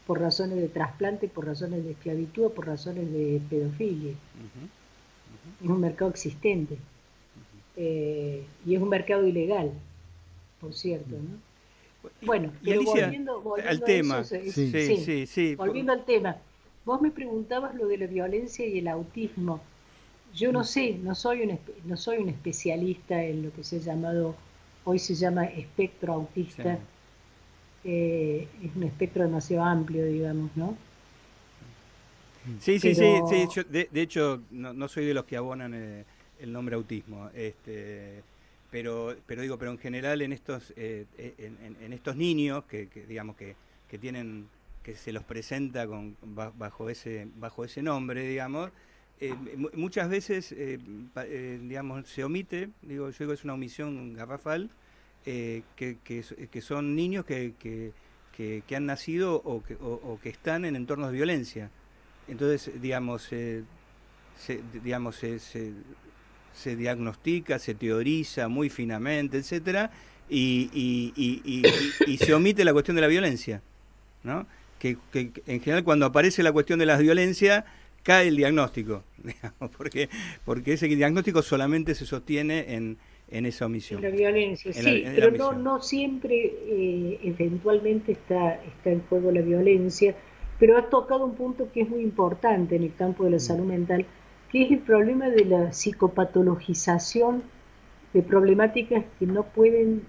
por razones de trasplante, por razones de esclavitud o por razones de pedofilia. Es un mercado existente. Y es un mercado ilegal, por cierto, ¿no? Bueno, pero Alicia, volviendo al tema. Sí. Volviendo al tema. Vos me preguntabas lo de la violencia y el autismo. Yo no sé, no soy un especialista en lo que hoy se llama espectro autista. Es un espectro demasiado amplio, digamos, ¿no? Sí. Yo, de hecho, no soy de los que abonan el nombre autismo, pero en general en estos niños que digamos que que se los presenta bajo ese nombre, digamos, muchas veces, digamos, se omite, yo digo, es una omisión garrafal, que son niños que han nacido o que están en entornos de violencia. Entonces, digamos, se diagnostica, se teoriza muy finamente, etcétera, y se omite la cuestión de la violencia, ¿no? Que en general cuando aparece la cuestión de la violencia cae el diagnóstico, digamos, porque ese diagnóstico solamente se sostiene en esa omisión. En la violencia, sí, pero no siempre eventualmente está en juego la violencia, pero has tocado un punto que es muy importante en el campo de la salud mental, que es el problema de la psicopatologización de problemáticas que no pueden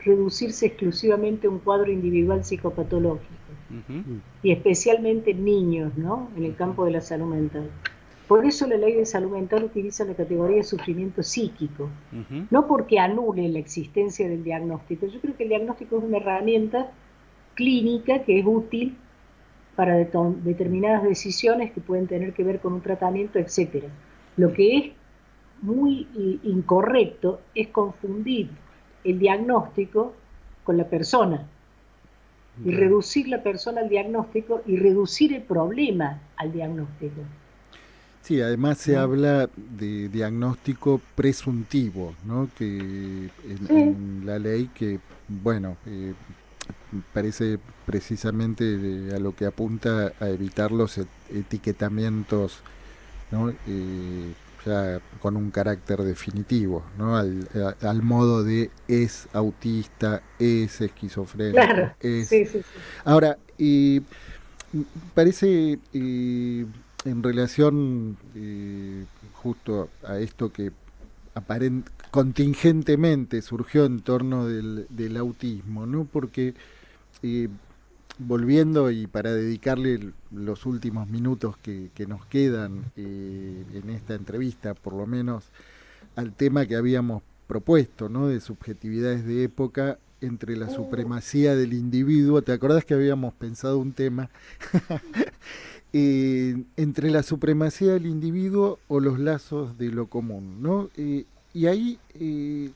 reducirse exclusivamente a un cuadro individual psicopatológico, y especialmente en niños, ¿no?, en el campo de la salud mental. Por eso la ley de salud mental utiliza la categoría de sufrimiento psíquico, no porque anule la existencia del diagnóstico. Yo creo que el diagnóstico es una herramienta clínica que es útil para determinadas decisiones que pueden tener que ver con un tratamiento, etcétera. Lo que es muy incorrecto es confundir el diagnóstico con la persona, y reducir la persona al diagnóstico y reducir el problema al diagnóstico. Sí, además se habla de diagnóstico presuntivo, ¿no? Que en la ley, que, bueno, parece precisamente a lo que apunta a evitar los etiquetamientos, ¿no? Ya con un carácter definitivo, ¿no? Al modo de es autista, es esquizofrénico. Claro, sí. Ahora, parece, en relación justo a esto que contingentemente surgió en torno del autismo, ¿no? Porque volviendo, y para dedicarle los últimos minutos que nos quedan en esta entrevista, por lo menos al tema que habíamos propuesto, ¿no?, de subjetividades de época entre la supremacía del individuo. ¿Te acordás que habíamos pensado un tema? Entre la supremacía del individuo o los lazos de lo común, ¿no? Y ahí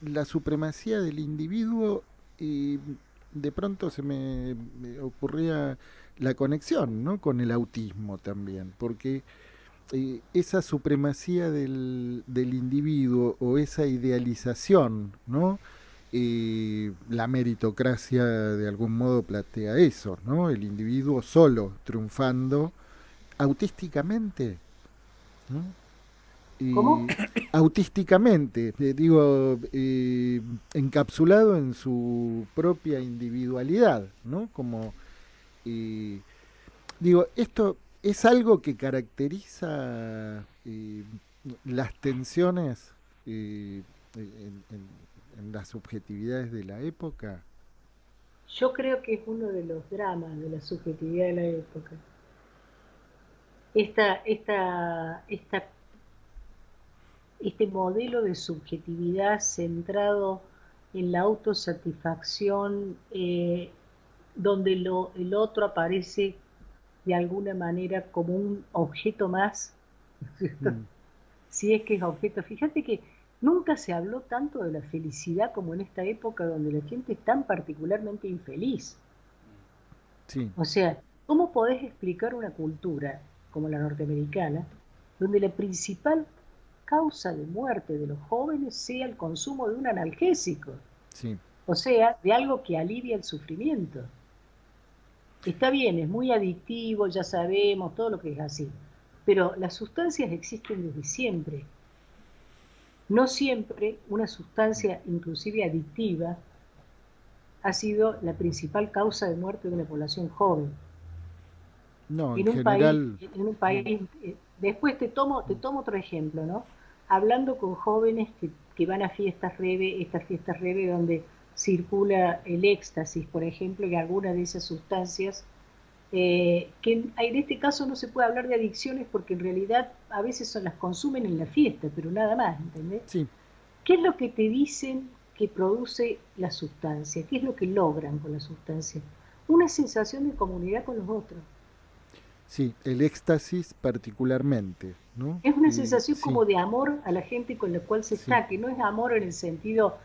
la supremacía del individuo, de pronto se me ocurría la conexión, ¿no?, con el autismo también, porque esa supremacía del individuo, o esa idealización, ¿no? La meritocracia de algún modo plantea eso, ¿no? El individuo solo triunfando autísticamente, ¿no? ¿Cómo? Autísticamente, digo, encapsulado en su propia individualidad, ¿no? Como, digo, esto es algo que caracteriza las tensiones en las subjetividades de la época. Yo creo que es uno de los dramas de la subjetividad de la época. Este modelo de subjetividad centrado en la autosatisfacción, donde el otro aparece de alguna manera como un objeto más, si es que es objeto. Fíjate que nunca se habló tanto de la felicidad como en esta época, donde la gente es tan particularmente infeliz. Sí. O sea, ¿cómo podés explicar una cultura como la norteamericana, donde la principal causa de muerte de los jóvenes sea el consumo de un analgésico? Sí. O sea, de algo que alivia el sufrimiento. Está bien, es muy adictivo, ya sabemos, todo lo que es así. Pero las sustancias existen desde siempre. No siempre una sustancia, inclusive adictiva, ha sido la principal causa de muerte de una población joven. No, en un país, después te tomo otro ejemplo, ¿no? Hablando con jóvenes que van a fiestas reve, estas fiestas reve donde circula el éxtasis, por ejemplo, y algunas de esas sustancias, que en este caso no se puede hablar de adicciones, porque en realidad a veces las consumen en la fiesta, pero nada más, ¿entendés? Sí. ¿Qué es lo que te dicen que produce la sustancia? ¿Qué es lo que logran con la sustancia? una sensación de comunidad con los otros. Sí, el éxtasis particularmente, ¿no? Es una Y sensación sí, como de amor a la gente con la cual se sí, está, que no es amor en el sentido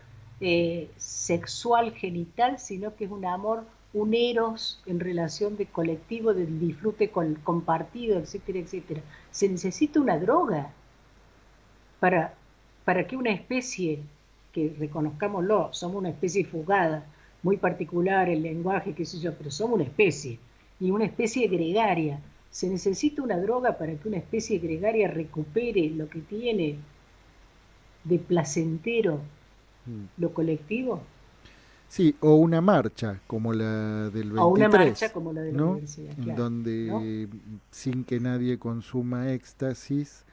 sexual, genital, sino que es un amor, un eros en relación de colectivo, del disfrute compartido, etcétera, etcétera. Se necesita una droga para, para que una especie, que reconozcámoslo, somos una especie fugada, muy particular el lenguaje, qué sé yo, pero somos una especie, y una especie gregaria. Se necesita una droga para que una especie gregaria recupere lo que tiene de placentero mm. lo colectivo, Sí, o una marcha como la del o una marcha 23, como la de la ¿no? universidad, En claro, ¿no? donde sin que nadie consuma éxtasis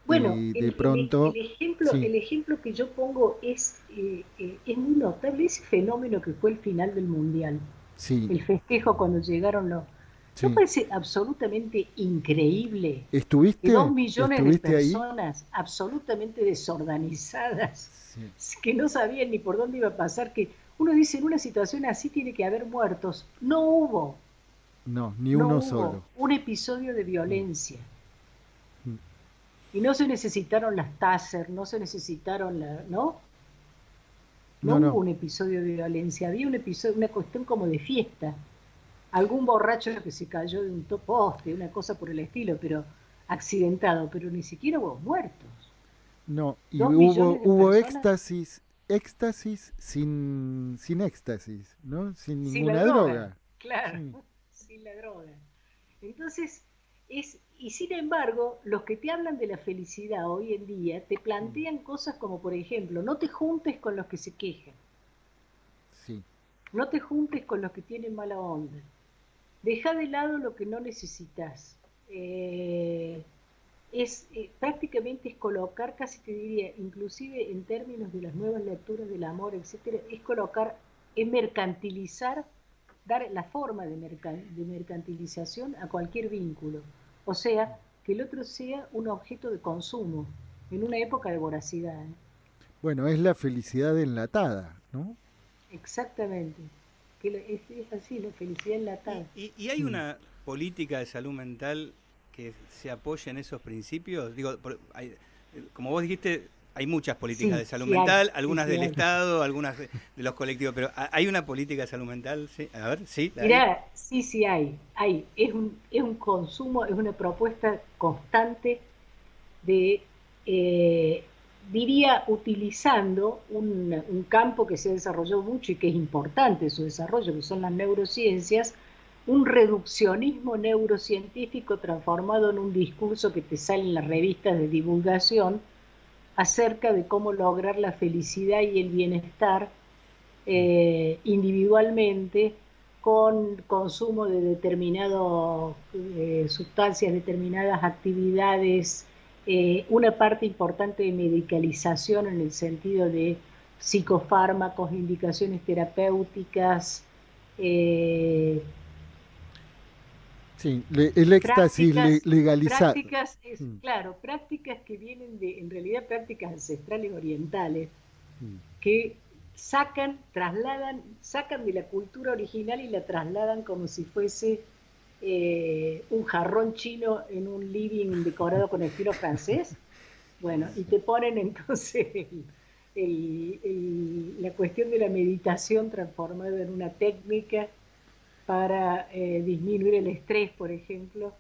Bueno, y de pronto, sí, el ejemplo que yo pongo es muy notable, ese fenómeno que fue el final del Mundial, sí, el festejo cuando llegaron los... ¿No sí. parece absolutamente increíble que dos ¿Estuviste? millones de ¿Estuviste ahí? personas absolutamente desorganizadas, Sí. que no sabían ni por dónde iba a pasar, que uno dice en una situación así tiene que haber muertos? No hubo, No, ni no uno hubo solo. un episodio de Mm, violencia. mm. Y no se necesitaron las taser, no se necesitaron ¿no? No No, hubo no, un episodio de violencia, había un episodio, una cuestión como de fiesta. Algún borracho que se cayó de un poste, una cosa por el estilo, pero accidentado, pero ni siquiera hubo muertos. no. Y Dos hubo, millones de hubo personas éxtasis, éxtasis sin éxtasis, ¿no? Sin sin la ninguna droga, droga. claro, Sí. sin la droga. Entonces, y sin embargo, los que te hablan de la felicidad hoy en día te Mm, plantean cosas como, por ejemplo, no te juntes con los que se quejan, sí. no te juntes con los que tienen mala onda, deja de lado lo que no necesitas. Eh, Prácticamente es colocar, casi te diría, inclusive en términos de las nuevas lecturas del amor, etcétera, es colocar, es mercantilizar, dar la forma de mercantilización a cualquier vínculo. O sea, que el otro sea un objeto de consumo en una época de voracidad. ¿Eh? Bueno, es la felicidad enlatada, ¿no? Exactamente. Es así, la felicidad enlatada. Y hay Mm, una política de salud mental que se apoya en esos principios. Digo, como vos dijiste, hay muchas políticas de Sí, salud sí hay, mental, sí, algunas sí del hay. Estado, algunas de los colectivos, pero hay una política de salud mental, sí. A ver, sí, la hay. Mirá, sí, sí hay. Es un consumo, es una propuesta constante de, eh, diría, utilizando un campo que se desarrolló mucho y que es importante su desarrollo, que son las neurociencias, un reduccionismo neurocientífico transformado en un discurso que te sale en las revistas de divulgación acerca de cómo lograr la felicidad y el bienestar individualmente con consumo de determinadas sustancias, determinadas actividades, una parte importante de medicalización en el sentido de psicofármacos, indicaciones terapéuticas, eh, sí, el éxtasis prácticas, legalizado. Mm, claro, prácticas que vienen de, en realidad, prácticas ancestrales orientales, mm. que sacan de la cultura original y la trasladan como si fuese un jarrón chino en un living decorado con estilo francés. Bueno, y te ponen entonces la cuestión de la meditación transformada en una técnica para disminuir el estrés, por ejemplo,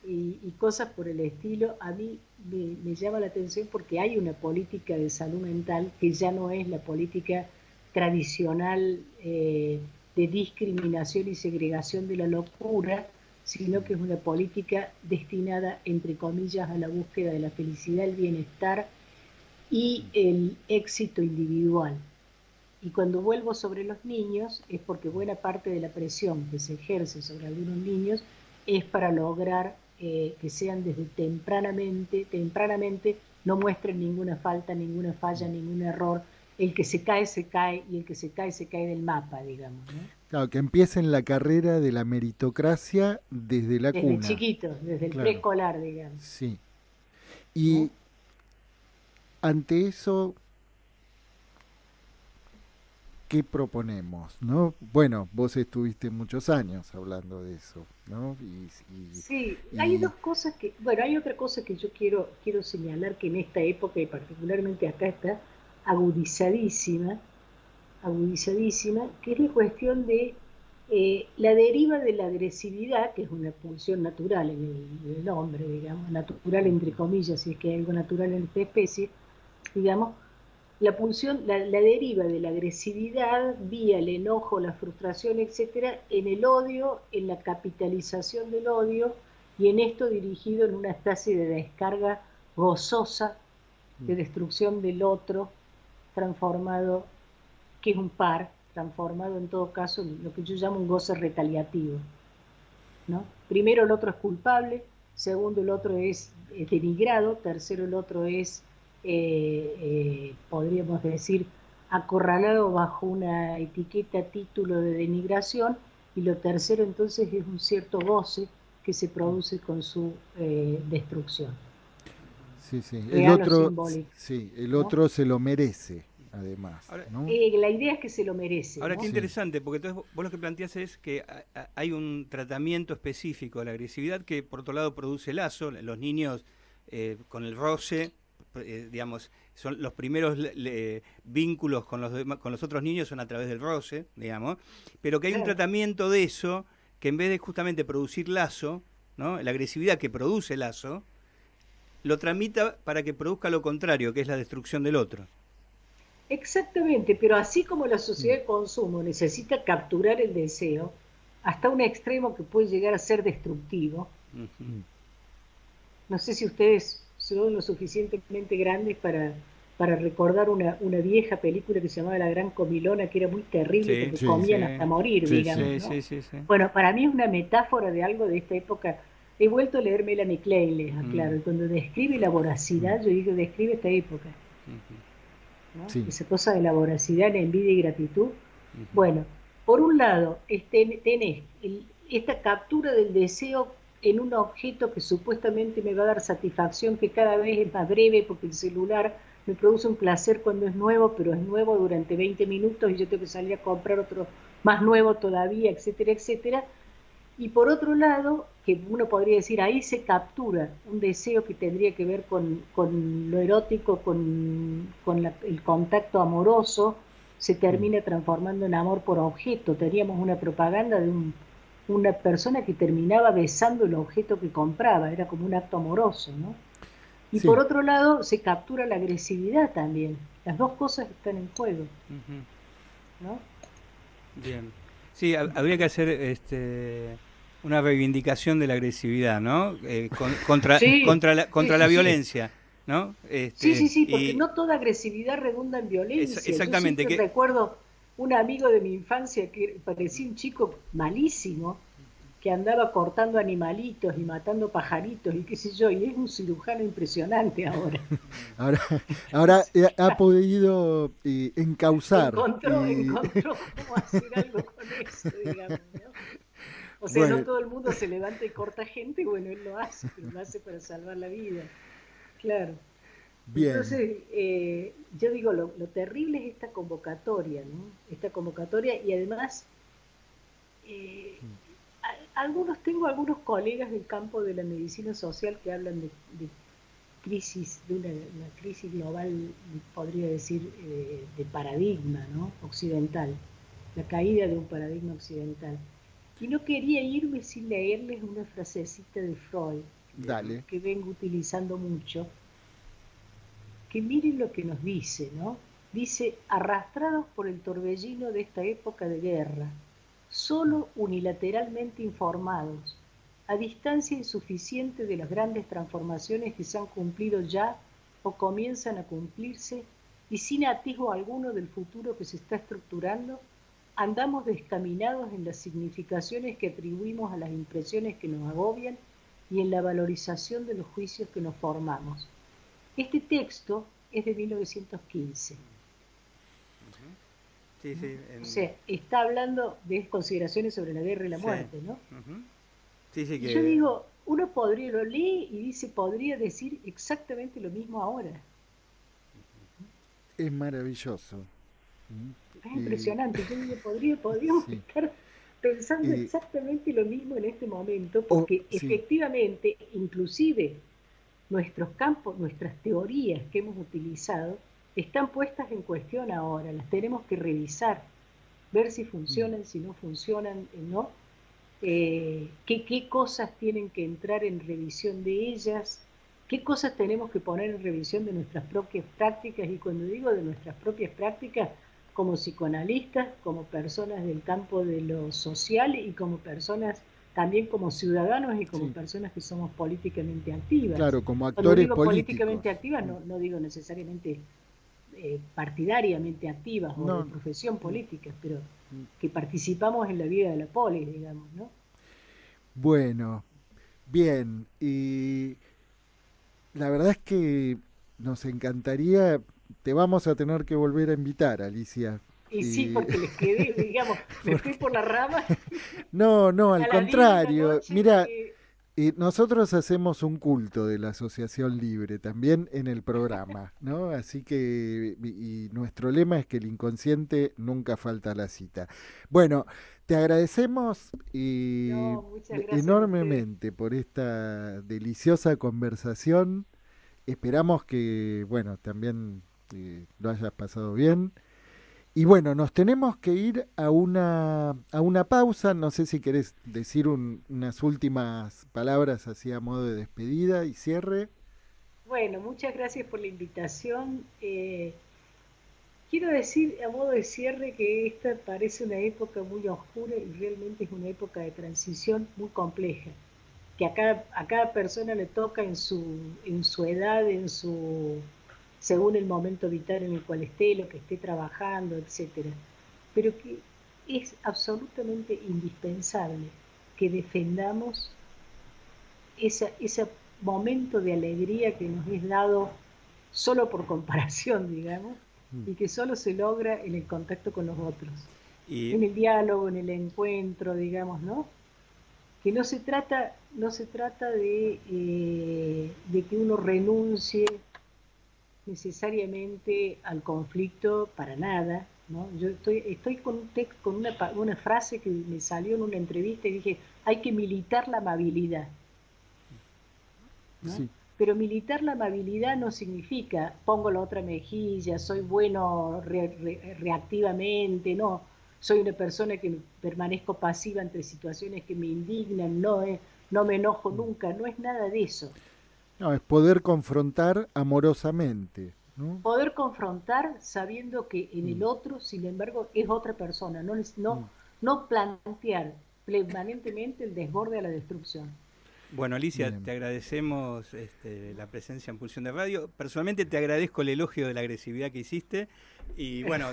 y cosas por el estilo, a mí me llama la atención porque hay una política de salud mental que ya no es la política tradicional de discriminación y segregación de la locura, sino que es una política destinada, entre comillas, a la búsqueda de la felicidad, el bienestar y el éxito individual. Y cuando vuelvo sobre los niños es porque buena parte de la presión que se ejerce sobre algunos niños es para lograr que sean desde tempranamente no muestren ninguna falta, ninguna falla, ningún error. El que se cae y el que se cae del mapa, digamos, ¿no? Claro, que empiecen la carrera de la meritocracia desde la Desde cuna. chiquitos, desde el Claro, preescolar, digamos, sí. ¿no? Y ante eso, ¿qué proponemos? ¿No? Bueno, vos estuviste muchos años hablando de eso, ¿no? Sí, hay Y dos cosas que, bueno, hay otra cosa que yo quiero señalar que en esta época y particularmente acá está agudizadísima, agudizadísima, que es la cuestión de la deriva de la agresividad, que es una pulsión natural en el hombre, digamos, natural entre comillas, si es que hay algo natural en esta especie, digamos, la pulsión, la deriva de la agresividad vía el enojo, la frustración, etcétera, en el odio, en la capitalización del odio y en esto dirigido en una especie de descarga gozosa de destrucción del otro, transformado, que es un par, transformado en todo caso en lo que yo llamo un goce retaliativo, ¿no? Primero el otro es culpable, segundo el otro es denigrado, tercero el otro es, podríamos decir, acorralado bajo una etiqueta, título de denigración, y lo tercero entonces es un cierto goce que se produce con su destrucción, sí, sí, real o simbólica, sí, el ¿no? otro se lo merece, además, Ahora, ¿no? La idea es que se lo merece, ahora ¿no? qué Sí, interesante, porque entonces vos lo que planteás es que hay un tratamiento específico de la agresividad que por otro lado produce lazo. Los niños con el roce, digamos, son los primeros vínculos con con los otros niños son a través del roce, digamos, pero que hay un Claro. tratamiento de eso que en vez de justamente producir lazo, ¿no? La agresividad que produce lazo, lo tramita para que produzca lo contrario, que es la destrucción del otro. Exactamente, pero así como la sociedad de consumo necesita capturar el deseo hasta un extremo que puede llegar a ser destructivo, Ujú. no sé si ustedes son lo suficientemente grandes para recordar una vieja película que se llamaba La Gran Comilona, que era muy terrible Sí, porque sí, comían sí, hasta morir, sí, sí. digamos, sí, ¿no? sí, sí, sí. Bueno, para mí es una metáfora de algo de esta época. He vuelto a leer Melanie Klein, les aclaro, Mm, y cuando describe la Mm, voracidad, yo digo, describe esta época, ujú, ¿no? sí, Esa cosa de la voracidad, la envidia y gratitud. ujú. Bueno, por un lado, tenés esta captura del deseo en un objeto que supuestamente me va a dar satisfacción, que cada vez es más breve porque el celular me produce un placer cuando es nuevo, pero es nuevo durante 20 minutos y yo tengo que salir a comprar otro más nuevo todavía, etcétera, etcétera. Y por otro lado, que uno podría decir, ahí se captura un deseo que tendría que ver con lo erótico, con el contacto amoroso, se mm, termina transformando en amor por objeto. Teníamos una propaganda de una persona que terminaba besando el objeto que compraba, era como un acto amoroso, ¿no? Y por sí, otro lado, se captura la agresividad también. Las dos cosas están en juego, Ujú. ¿no? Bien. Sí, habría que hacer una reivindicación de la agresividad, ¿no? Sí, sí, Contra la sí, sí. violencia, ¿no? Sí, sí, sí, porque Y no toda agresividad redunda en violencia. Yo exactamente siempre que recuerdo un amigo de mi infancia que parecía un chico malísimo, que andaba cortando animalitos y matando pajaritos y qué sé yo, y es un cirujano impresionante ahora. ahora, ahora ha podido encauzar y Encontró cómo hacer algo con eso, digamos, ¿no? O sea, no bueno, todo el mundo se levanta y corta gente, bueno, él lo hace, pero lo hace para salvar la vida, claro. bien, Entonces, yo digo, lo terrible es esta convocatoria, ¿no? Esta convocatoria y además, eh, tengo algunos colegas del campo de la medicina social que hablan de crisis, de una crisis global, podría decir, de paradigma, ¿no? Occidental, la caída de un paradigma occidental. Y no quería irme sin leerles una frasecita de Freud, dale. que vengo utilizando mucho, que miren lo que nos dice, ¿no? Dice, arrastrados por el torbellino de esta época de guerra, solo unilateralmente informados, a distancia insuficiente de las grandes transformaciones que se han cumplido ya o comienzan a cumplirse, y sin atisbo alguno del futuro que se está estructurando, andamos descaminados en las significaciones que atribuimos a las impresiones que nos agobian y en la valorización de los juicios que nos formamos. Este texto es de 1915. sí, ¿No? sí, O sea, está hablando de consideraciones sobre la guerra y la sí, muerte, ¿no? ujú. Sí, sí Y yo que digo, uno podría, lo lee y dice, podría decir exactamente lo mismo ahora. Es maravilloso. Es impresionante. Yo digo, podríamos Sí. estar pensando exactamente lo mismo en este momento, porque sí. efectivamente, inclusive nuestros campos, nuestras teorías que hemos utilizado, están puestas en cuestión ahora, las tenemos que revisar, ver si funcionan, si no funcionan, ¿no? Qué cosas tienen que entrar en revisión de ellas, qué cosas tenemos que poner en revisión de nuestras propias prácticas, y cuando digo de nuestras propias prácticas, como psicoanalistas, como personas del campo de lo social y como personas también como ciudadanos y como personas que somos políticamente activas. Claro, como Cuando actores digo políticos. políticamente activas, no digo necesariamente partidariamente activas o de profesión política, pero que participamos en la vida de la polis, digamos, ¿no? Bueno, bien, y la verdad es que nos encantaría, te vamos a tener que volver a invitar, Alicia. Y sí, porque les quedé, digamos, me fui por la rama. No, al a la contrario. noche Mira, que... nosotros hacemos un culto de la Asociación Libre también en el programa, ¿no? Así que, y nuestro lema es que el inconsciente nunca falta a la cita. Bueno, te agradecemos No, muchas gracias a ustedes. enormemente por esta deliciosa conversación. Esperamos que, bueno, también lo hayas pasado bien. Y bueno, nos tenemos que ir a una pausa. No sé si querés decir unas últimas palabras así a modo de despedida y cierre. Bueno, muchas gracias por la invitación. Quiero decir a modo de cierre que esta parece una época muy oscura y realmente es una época de transición muy compleja, que a cada persona le toca en su edad, según el momento vital en el cual esté, lo que esté trabajando, etcétera. Pero que es absolutamente indispensable que defendamos ese momento de alegría que nos es dado solo por comparación, digamos, y que solo se logra en el contacto con los otros, en el diálogo, en el encuentro, digamos, ¿no? Que no se trata de que uno renuncie necesariamente al conflicto para nada, ¿no? Yo estoy con un texto, con una frase que me salió en una entrevista y dije, hay que militar la amabilidad, ¿no? Sí. Pero militar la amabilidad no significa pongo la otra mejilla, soy bueno reactivamente, no. Soy una persona que permanezco pasiva ante situaciones que me indignan, no me enojo nunca, no es nada de eso. No, es poder confrontar amorosamente, ¿no? Poder confrontar sabiendo que en el otro, sin embargo, es otra persona, no plantear permanentemente el desborde a la destrucción. Bueno, Alicia, Bien. te agradecemos la presencia en Pulsión de Radio. Personalmente te agradezco el elogio de la agresividad que hiciste y bueno,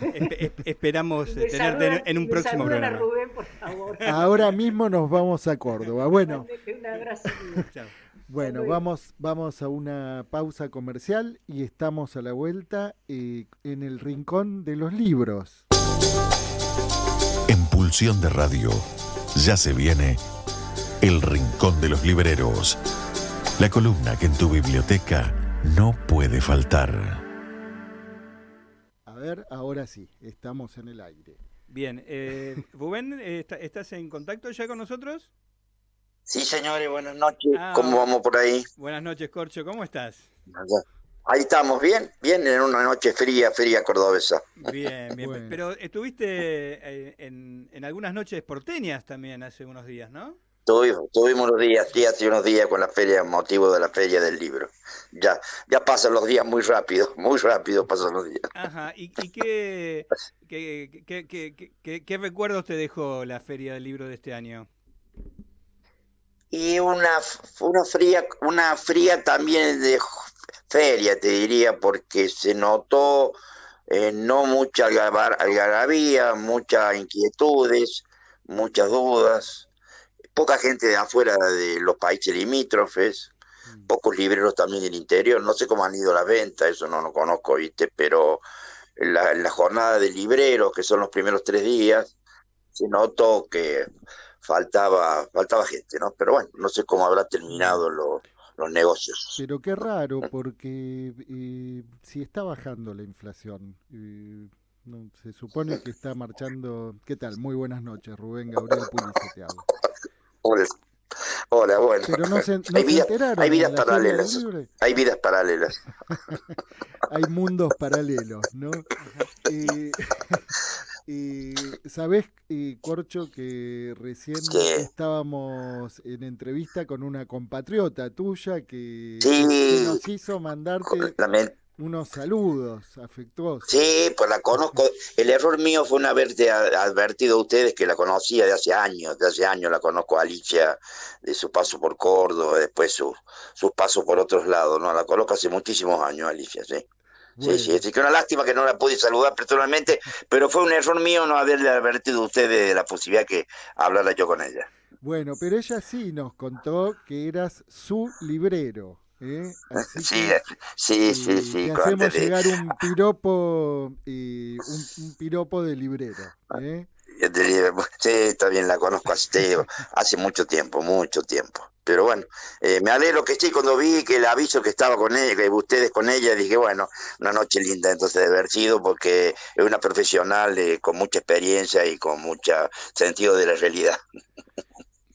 esperamos tenerte en un próximo programa. A Rubén, por favor. Ahora mismo nos vamos a Córdoba. Bueno. Un abrazo. Chao. Bueno, vamos a una pausa comercial y estamos a la vuelta en el rincón de los libros. En Pulsión de Radio ya se viene El Rincón de los Libreros, la columna que en tu biblioteca no puede faltar. A ver, ahora sí, estamos en el aire. Bien, Rubén, ¿estás en contacto ya con nosotros? Sí, señores, buenas noches. ¿Cómo vamos por ahí? Buenas noches, Corcho, ¿cómo estás? Ahí estamos, bien, en una noche fría cordobesa. Bien. Bueno. Pero estuviste en algunas noches porteñas también hace unos días, ¿no? Tuvimos unos días hace unos días con la feria, motivo de la feria del libro. Ya pasan los días muy rápido pasan los días. Ajá, ¿y qué recuerdos te dejó la feria del libro de este año? Y una fría también de feria, te diría, porque se notó no mucha algarabía, muchas inquietudes, muchas dudas, poca gente de afuera de los países limítrofes, pocos libreros también del interior. No sé cómo han ido las ventas, eso no lo conozco, ¿viste? Pero la jornada de libreros, que son los primeros 3 días, se notó que faltaba gente, ¿no? Pero bueno, no sé cómo habrá terminado los negocios. Pero qué raro, porque si está bajando la inflación, No, se supone que está marchando. ¿Qué tal? Muy buenas noches, Rubén Gabriel Pulice te habla. Hola, hola, bueno. Pero no se Hay enteraron vidas en la Feria del paralelas. Libro. Hay vidas paralelas. Hay mundos paralelos, ¿no? Y sabés, Corcho, que recién Que estábamos en entrevista con una compatriota tuya que sí, nos hizo mandarte unos saludos afectuosos. sí, pues la conozco. El error mío fue no haberte advertido a ustedes que la conocía de hace años. De hace años la conozco a Alicia, de su paso por Córdoba, después sus pasos por otros lados, ¿no? La conozco hace muchísimos años, Alicia, sí. Bueno. Sí, así que una lástima que no la pude saludar personalmente, pero fue un error mío no haberle advertido a ustedes de la posibilidad que hablara yo con ella. Bueno, pero ella sí nos contó que eras su librero. Así Sí. te hacemos llegar un piropo, un piropo de librero. Sí, está bien, la conozco hace mucho tiempo. Pero bueno, me alegro que sí, cuando vi que el aviso que estaba con ella, que ustedes con ella, dije, bueno, una noche linda entonces de haber sido, porque es una profesional con mucha experiencia y con mucho sentido de la realidad.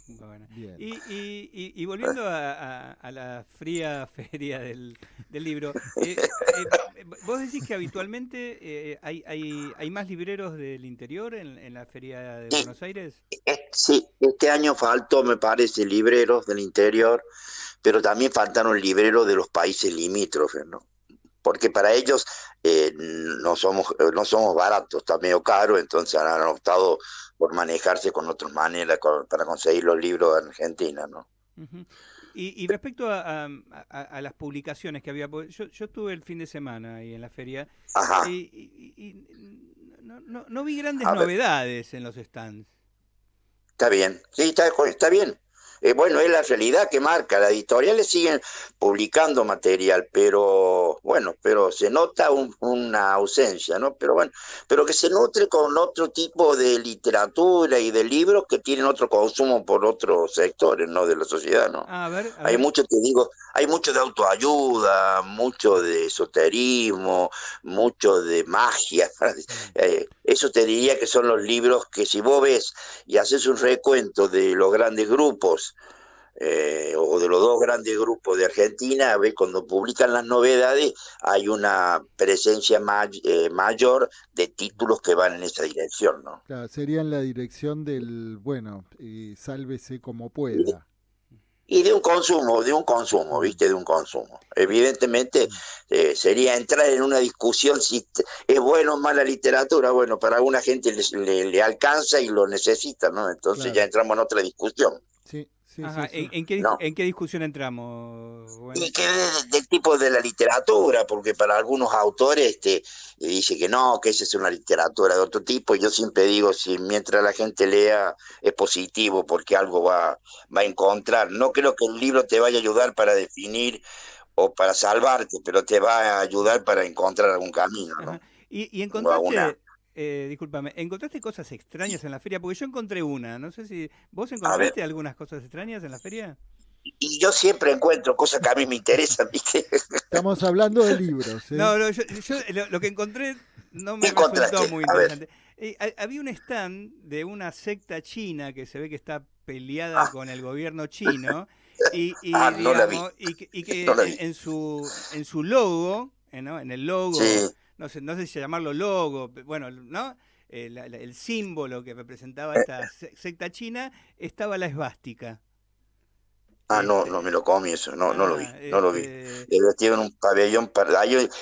Bueno. Y volviendo a la fría feria del libro, vos decís que habitualmente hay más libreros del interior en la feria de Buenos Aires. Sí, este año faltó, me parece, libreros del interior, pero también faltaron libreros de los países limítrofes, ¿no? Porque para ellos no somos baratos, está medio caro, entonces han optado por manejarse con otras maneras para conseguir los libros en Argentina, ¿no? Uh-huh. Y respecto a las publicaciones que había, yo estuve el fin de semana ahí en la feria y no vi grandes novedades en los stands. Está bien, sí, está bien. Bueno, es la realidad que marca. Las editoriales siguen publicando material, pero se nota una ausencia, ¿no? Pero bueno, pero que se nutre con otro tipo de literatura y de libros que tienen otro consumo por otros sectores, ¿no? De la sociedad, ¿no? A ver. Hay mucho, te digo, hay mucho de autoayuda, mucho de esoterismo, mucho de magia. Eso te diría que son los libros que si vos ves y haces un recuento de los grandes grupos, o de los dos grandes grupos de Argentina, ves cuando publican las novedades hay una presencia mayor de títulos que van en esa dirección, ¿no? Claro, sería en la dirección del, sálvese como pueda. Y de un consumo, ¿viste? De un consumo. Evidentemente sería entrar en una discusión si es bueno o mala literatura. Bueno, para alguna gente le alcanza y lo necesita, ¿no? Entonces claro, ya entramos en otra discusión. Sí. Ajá, sí. ¿En qué discusión entramos? Bueno. Y que del tipo de la literatura, porque para algunos autores dice que no, que esa es una literatura de otro tipo, y yo siempre digo, si mientras la gente lea es positivo, porque algo va a encontrar. No creo que el libro te vaya a ayudar para definir o para salvarte, pero te va a ayudar para encontrar algún camino, ¿no? Ajá. ¿Y encontraste... discúlpame, ¿encontraste cosas extrañas en la feria? Porque yo encontré una, no sé si... ¿Vos encontraste algunas cosas extrañas en la feria? Y yo siempre encuentro cosas que a mí me interesan, ¿viste? Estamos hablando de libros, ¿eh? No, yo lo que encontré no me resultó muy interesante. Había un stand de una secta china que se ve que está peleada con el gobierno chino y que en su logo, ¿no? En el logo... Sí. No sé si llamarlo logo, bueno, ¿no? El símbolo que representaba esta secta china estaba la esvástica. No me lo comí eso, no lo vi. Tiene un pabellón,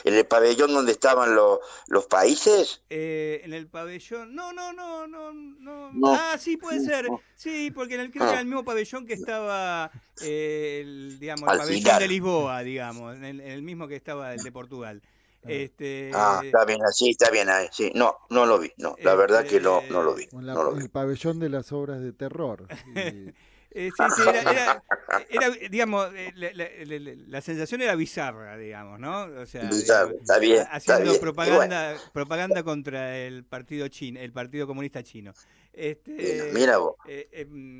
en el pabellón donde estaban los países. En el pabellón, no. Sí, puede ser, sí, porque creo que era el mismo pabellón que estaba, el pabellón de Lisboa, digamos, en el mismo que estaba el de Portugal. Está bien ahí, sí. No lo vi, no, la verdad que no lo vi. El pabellón de las obras de terror. Sí, era digamos, la sensación era bizarra, digamos, ¿no? O sea, bizarra, está bien. Haciendo propaganda contra el partido chino, el Partido Comunista Chino. Mira vos.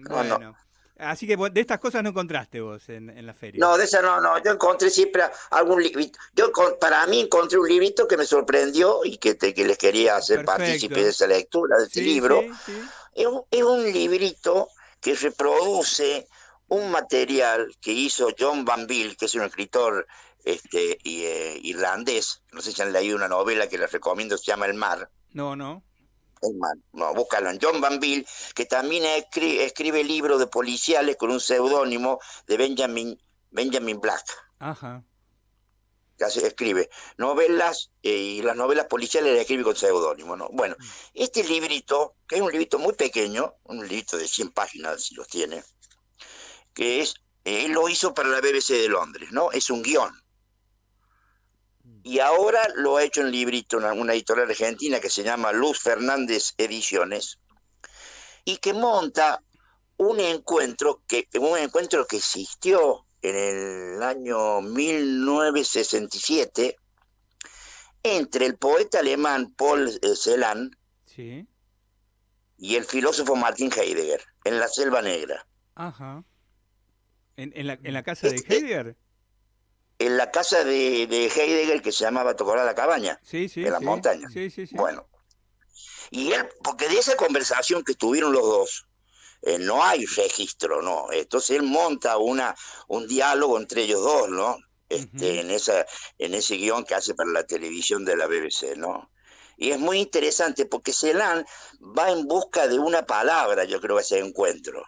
Bueno. Así que de estas cosas no encontraste vos en la feria. No, de esa no. Yo encontré siempre algún librito. Para mí encontré un librito que me sorprendió y que les quería hacer partícipe de esa lectura, de este libro. Sí. Es un librito que reproduce un material que hizo John Banville, que es un escritor irlandés. No sé si han leído una novela que les recomiendo, se llama El Mar. No. No, búscalo en John Banville, que también escribe libros de policiales con un seudónimo de Benjamin Black. Ajá. Escribe novelas y las novelas policiales las escribe con seudónimo, ¿no? Bueno, este librito, que es un librito muy pequeño, un librito de 100 páginas, si los tiene, que él lo hizo para la BBC de Londres, ¿no? Es un guión. Y ahora lo ha hecho en librito una editorial argentina que se llama Luz Fernández Ediciones, y que monta un encuentro que existió en el año 1967 entre el poeta alemán Paul Celan y el filósofo Martin Heidegger en la Selva Negra. Ajá. ¿En la casa de Heidegger? En la casa de Heidegger, que se llamaba Tocorá la Cabaña, en las montañas. Sí. Bueno, y él, porque de esa conversación que tuvieron los dos, no hay registro, ¿no? Entonces él monta un diálogo entre ellos dos, ¿no? En ese guión que hace para la televisión de la BBC, ¿no? Y es muy interesante porque Celan va en busca de una palabra, yo creo, a ese encuentro.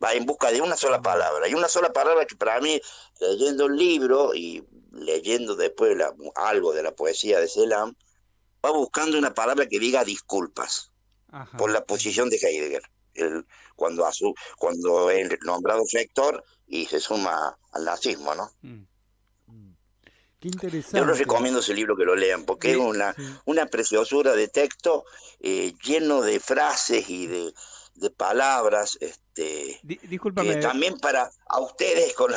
Va en busca de una sola palabra, y una sola palabra que para mí, leyendo el libro y leyendo después algo de la poesía de Celan, va buscando una palabra que diga disculpas. Ajá. Por la posición de Heidegger, cuando es nombrado rector y se suma al nazismo, ¿no? Qué interesante. Yo les recomiendo ese libro que lo lean, porque es una preciosura de texto lleno de frases y de palabras, discúlpame. También para a ustedes con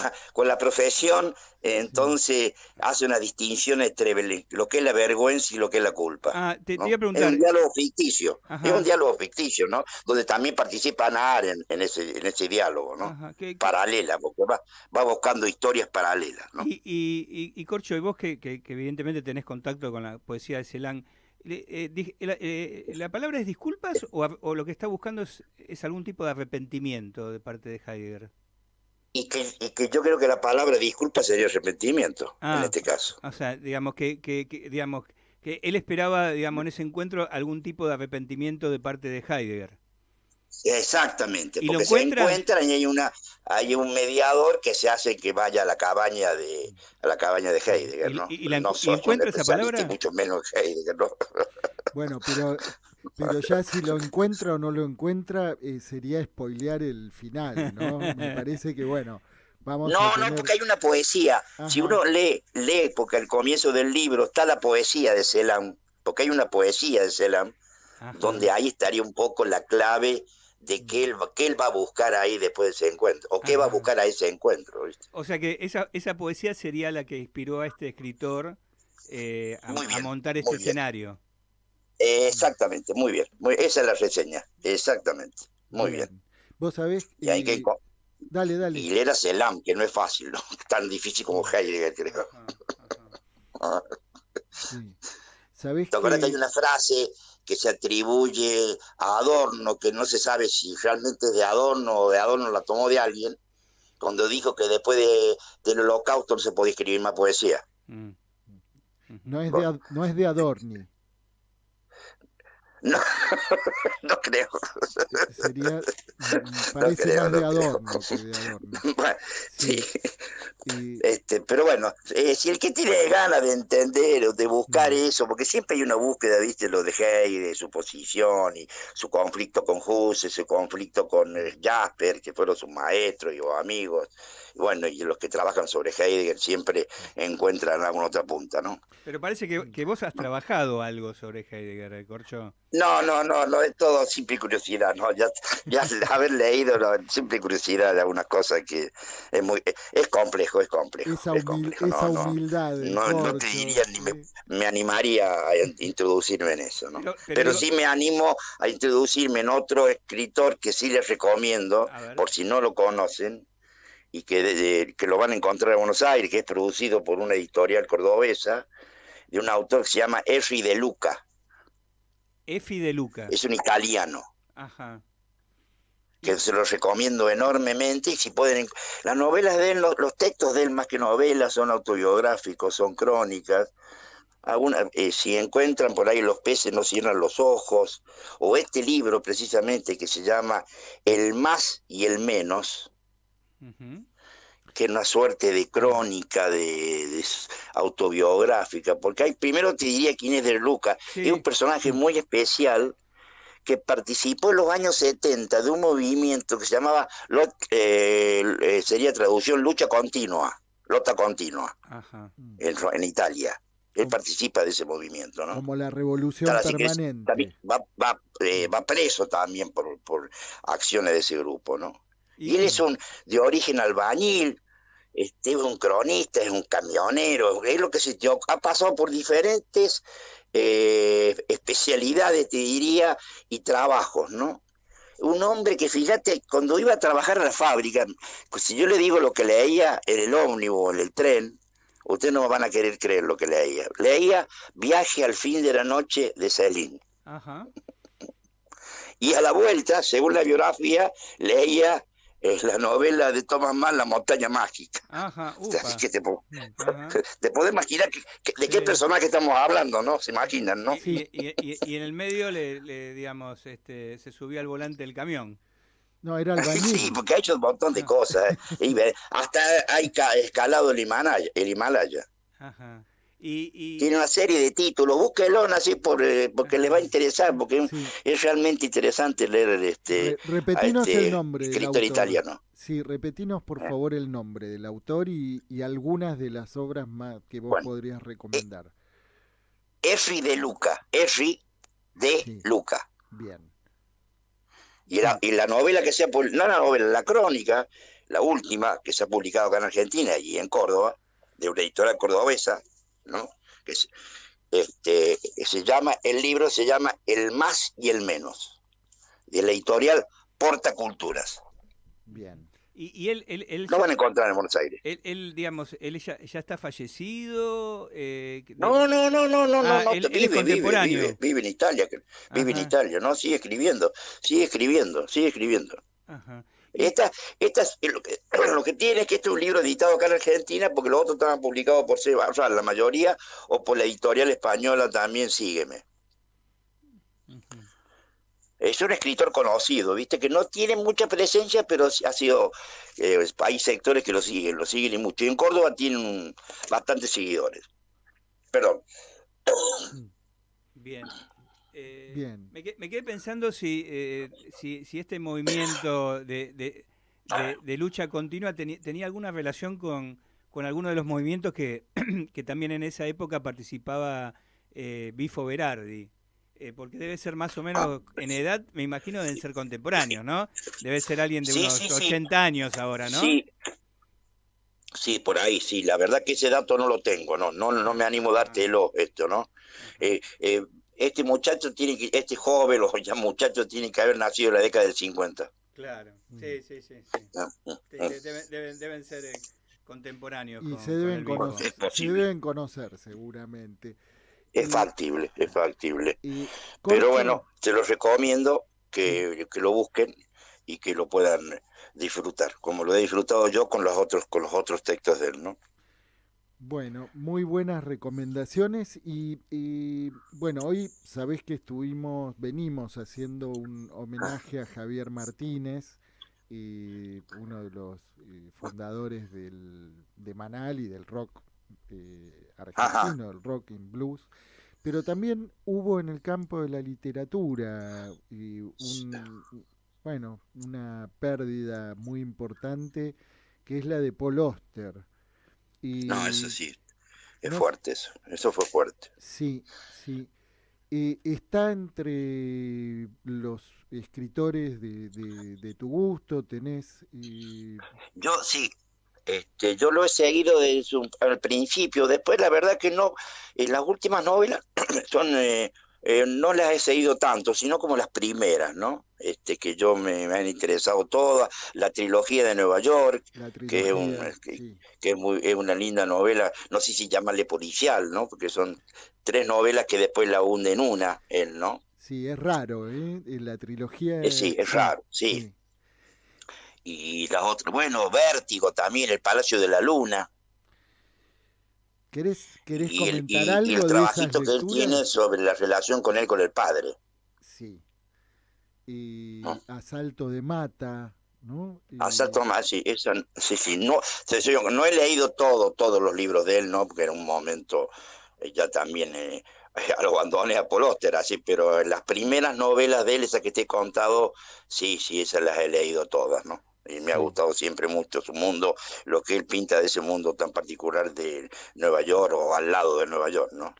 la profesión, entonces hace una distinción entre lo que es la vergüenza y lo que es la culpa. Te ¿no? iba a preguntar. Es un diálogo ficticio, Ajá. Es un diálogo ficticio, ¿no? Donde también participa Ana Arendt en ese diálogo, ¿no? Ajá. Paralela, porque va buscando historias paralelas, ¿no? Y Corcho, y vos que evidentemente tenés contacto con la poesía de Celan, ¿la palabra es disculpas o lo que está buscando es algún tipo de arrepentimiento de parte de Heidegger? Y que yo creo que la palabra disculpa sería arrepentimiento, en este caso. O sea, digamos que él esperaba, digamos, en ese encuentro algún tipo de arrepentimiento de parte de Heidegger. Exactamente, ¿Y porque se encuentran y hay un mediador que se hace que vaya a la cabaña de Heidegger, ¿no? ¿Y encuentra esa palabra? Mucho menos Heidegger, ¿no? Bueno, pero ya si lo encuentra o no lo encuentra, sería spoilear el final, ¿no? Me parece que, bueno, vamos a tener... No, porque hay una poesía. Ajá. Si uno lee, porque al comienzo del libro está la poesía de Celan, porque hay una poesía de Celan, donde ahí estaría un poco la clave de qué él va a buscar ahí después de ese encuentro, o qué va a buscar a ese encuentro, ¿viste? O sea que esa poesía sería la que inspiró a este escritor a montar este escenario. Exactamente, muy bien. Esa es la reseña, exactamente. Muy bien. Vos sabés... Y hay que... Dale. Y leer a Celan, que no es fácil, ¿no? Tan difícil como Heidegger, creo. Sí. ¿Sabés que hay una frase que se atribuye a Adorno, que no se sabe si realmente es de Adorno o de Adorno la tomó de alguien, cuando dijo que después del Holocausto no se podía escribir más poesía? No es de Adorni. No, no creo. Parece más de Adorno que de Adorno. Bueno, sí. Pero bueno, si el que tiene ganas de entender o de buscar eso, porque siempre hay una búsqueda, viste, lo de Heidegger, su posición y su conflicto con Husserl, su conflicto con Jasper, que fueron sus maestros y amigos, bueno, y los que trabajan sobre Heidegger siempre encuentran alguna otra punta, ¿no? Pero parece que vos has trabajado algo sobre Heidegger, Corcho. No, es todo simple curiosidad, ¿no? Ya haber leído, simple curiosidad de algunas cosas que es complejo, Esa ¿no? humildad. No te diría ni me animaría a introducirme en eso, ¿no? Pero sí me animo a introducirme en otro escritor que sí les recomiendo, por si no lo conocen, y que lo van a encontrar en Buenos Aires, que es producido por una editorial cordobesa, de un autor que se llama Effi De Luca. Effi De Luca. Es un italiano. Ajá. Que se los recomiendo enormemente, y si pueden, las novelas de él, los textos de él más que novelas son autobiográficos, son crónicas. Si encuentran por ahí Los peces no cierran los ojos, o este libro precisamente que se llama El más y el menos, que es una suerte de crónica de autobiográfica, porque primero te diría quién es De Luca. Sí. Es un personaje muy especial que participó en los años 70 de un movimiento que se llamaba, sería traducción, Lota Continua, Ajá. En Italia. Él participa de ese movimiento, ¿no? Como la revolución permanente. Va preso también por acciones de ese grupo, ¿no? Y él es de origen albañil, es un cronista, es un camionero, es lo que ha pasado por diferentes especialidades, te diría, y trabajos, ¿no? Un hombre que, fíjate, cuando iba a trabajar a la fábrica, pues si yo le digo lo que leía en el ómnibus, en el tren, ustedes no me van a querer creer lo que leía. Leía Viaje al fin de la noche de Céline. Ajá. Y a la vuelta, según la biografía, leía la novela de Thomas Mann, La montaña mágica. Ajá, así que te podés imaginar de qué personaje estamos hablando, ¿no? Se imaginan, ¿no? Sí, y en el medio digamos, se subía al volante del camión. No, era albañil. Sí, porque ha hecho un montón de cosas. Hasta ha escalado el Himalaya. Ajá. Tiene una serie de títulos, búsquelo así porque les va a interesar, porque es realmente interesante leer repetinos el nombre del escritor italiano. Sí, repetinos por favor el nombre del autor y algunas de las obras más que vos podrías recomendar. Effi De Luca, Luca. Bien. Y la novela que se ha publicado, no la novela, la crónica, la última que se ha publicado acá en Argentina y en Córdoba, de una editorial cordobesa, ¿no? El libro se llama El más y el menos, de la editorial Portaculturas. Bien. Y él no van a encontrar en Buenos Aires. Él digamos, él ya está fallecido. No, él es contemporáneo. Vive en Italia, vive en Italia, ¿no? Sigue escribiendo. Ajá. Lo que tiene es que este es un libro editado acá en Argentina, porque los otros estaban publicados por Seba, o sea, la mayoría, o por la editorial española también, Sígueme. Uh-huh. Es un escritor conocido, viste, que no tiene mucha presencia, pero ha sido, hay sectores que lo siguen y mucho. Y en Córdoba tienen bastantes seguidores. Perdón. Bien. Me quedé pensando si este movimiento de lucha continua tenía alguna relación con alguno de los movimientos que también en esa época participaba Bifo Berardi, porque debe ser más o menos en edad, me imagino, deben ser contemporáneos, ¿no? Debe ser alguien de unos 80 años ahora, ¿no? Sí, por ahí, sí. La verdad que ese dato no lo tengo, no me animo a dártelo, ¿no? Este joven o ya muchacho tiene que haber nacido en la década del 50. Claro, sí. Deben ser contemporáneos. Y se deben conocer seguramente. Es factible. Pero bueno, se los recomiendo que lo busquen y que lo puedan disfrutar, como lo he disfrutado yo con los otros textos de él, ¿no? Bueno, muy buenas recomendaciones y bueno, hoy sabés que venimos haciendo un homenaje a Javier Martínez, uno de los fundadores de Manal y del rock argentino, del rock and blues, pero también hubo en el campo de la literatura una pérdida muy importante, que es la de Paul Auster. No, eso sí, es fuerte eso fue fuerte. Sí, sí. Está entre los escritores de tu gusto, tenés... Yo sí, yo lo he seguido desde al principio, después la verdad que no, las últimas novelas son... no las he seguido tanto, sino como las primeras, ¿no? Que me han interesado todas, la trilogía de Nueva York, que es una linda novela, no sé si llamarle policial, ¿no? Porque son 3 novelas que después la hunden una, él, ¿no? Sí, es raro, ¿eh? La trilogía... sí, es raro, sí. Y las otras, bueno, Vértigo también, El Palacio de la Luna. ¿Querés comentar algo y el trabajito que él tiene sobre la relación con el padre? Sí. Y ¿no? Asalto de Mata, ¿no? Asalto de Mata, sí, no he leído todos los libros de él, ¿no? Porque en un momento ya también lo abandoné a Paul Auster, así, pero las primeras novelas de él, esas que te he contado, sí, esas las he leído todas, ¿no? Y me ha gustado siempre mucho su mundo, lo que él pinta de ese mundo tan particular de Nueva York o al lado de Nueva York, ¿no?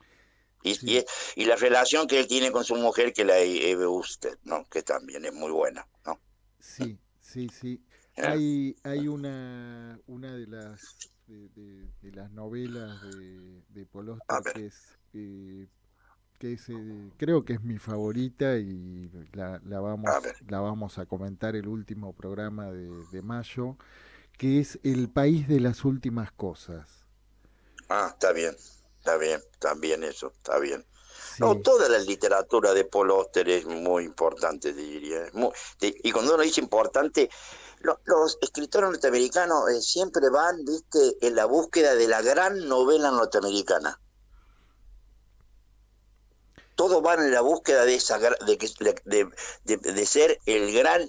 Y la relación que él tiene con su mujer, que la Eve Usted, ¿no? Que también es muy buena, ¿no? Sí. Hay una de las novelas de Paul Auster que es creo que es mi favorita y la vamos a comentar el último programa de mayo, que es El país de las últimas cosas. Está bien, también eso, está bien. Sí. No, toda la literatura de Paul Auster es muy importante, diría. Y cuando uno dice importante, los escritores norteamericanos siempre van, viste, en la búsqueda de la gran novela norteamericana. Todos van en la búsqueda de esa de ser el gran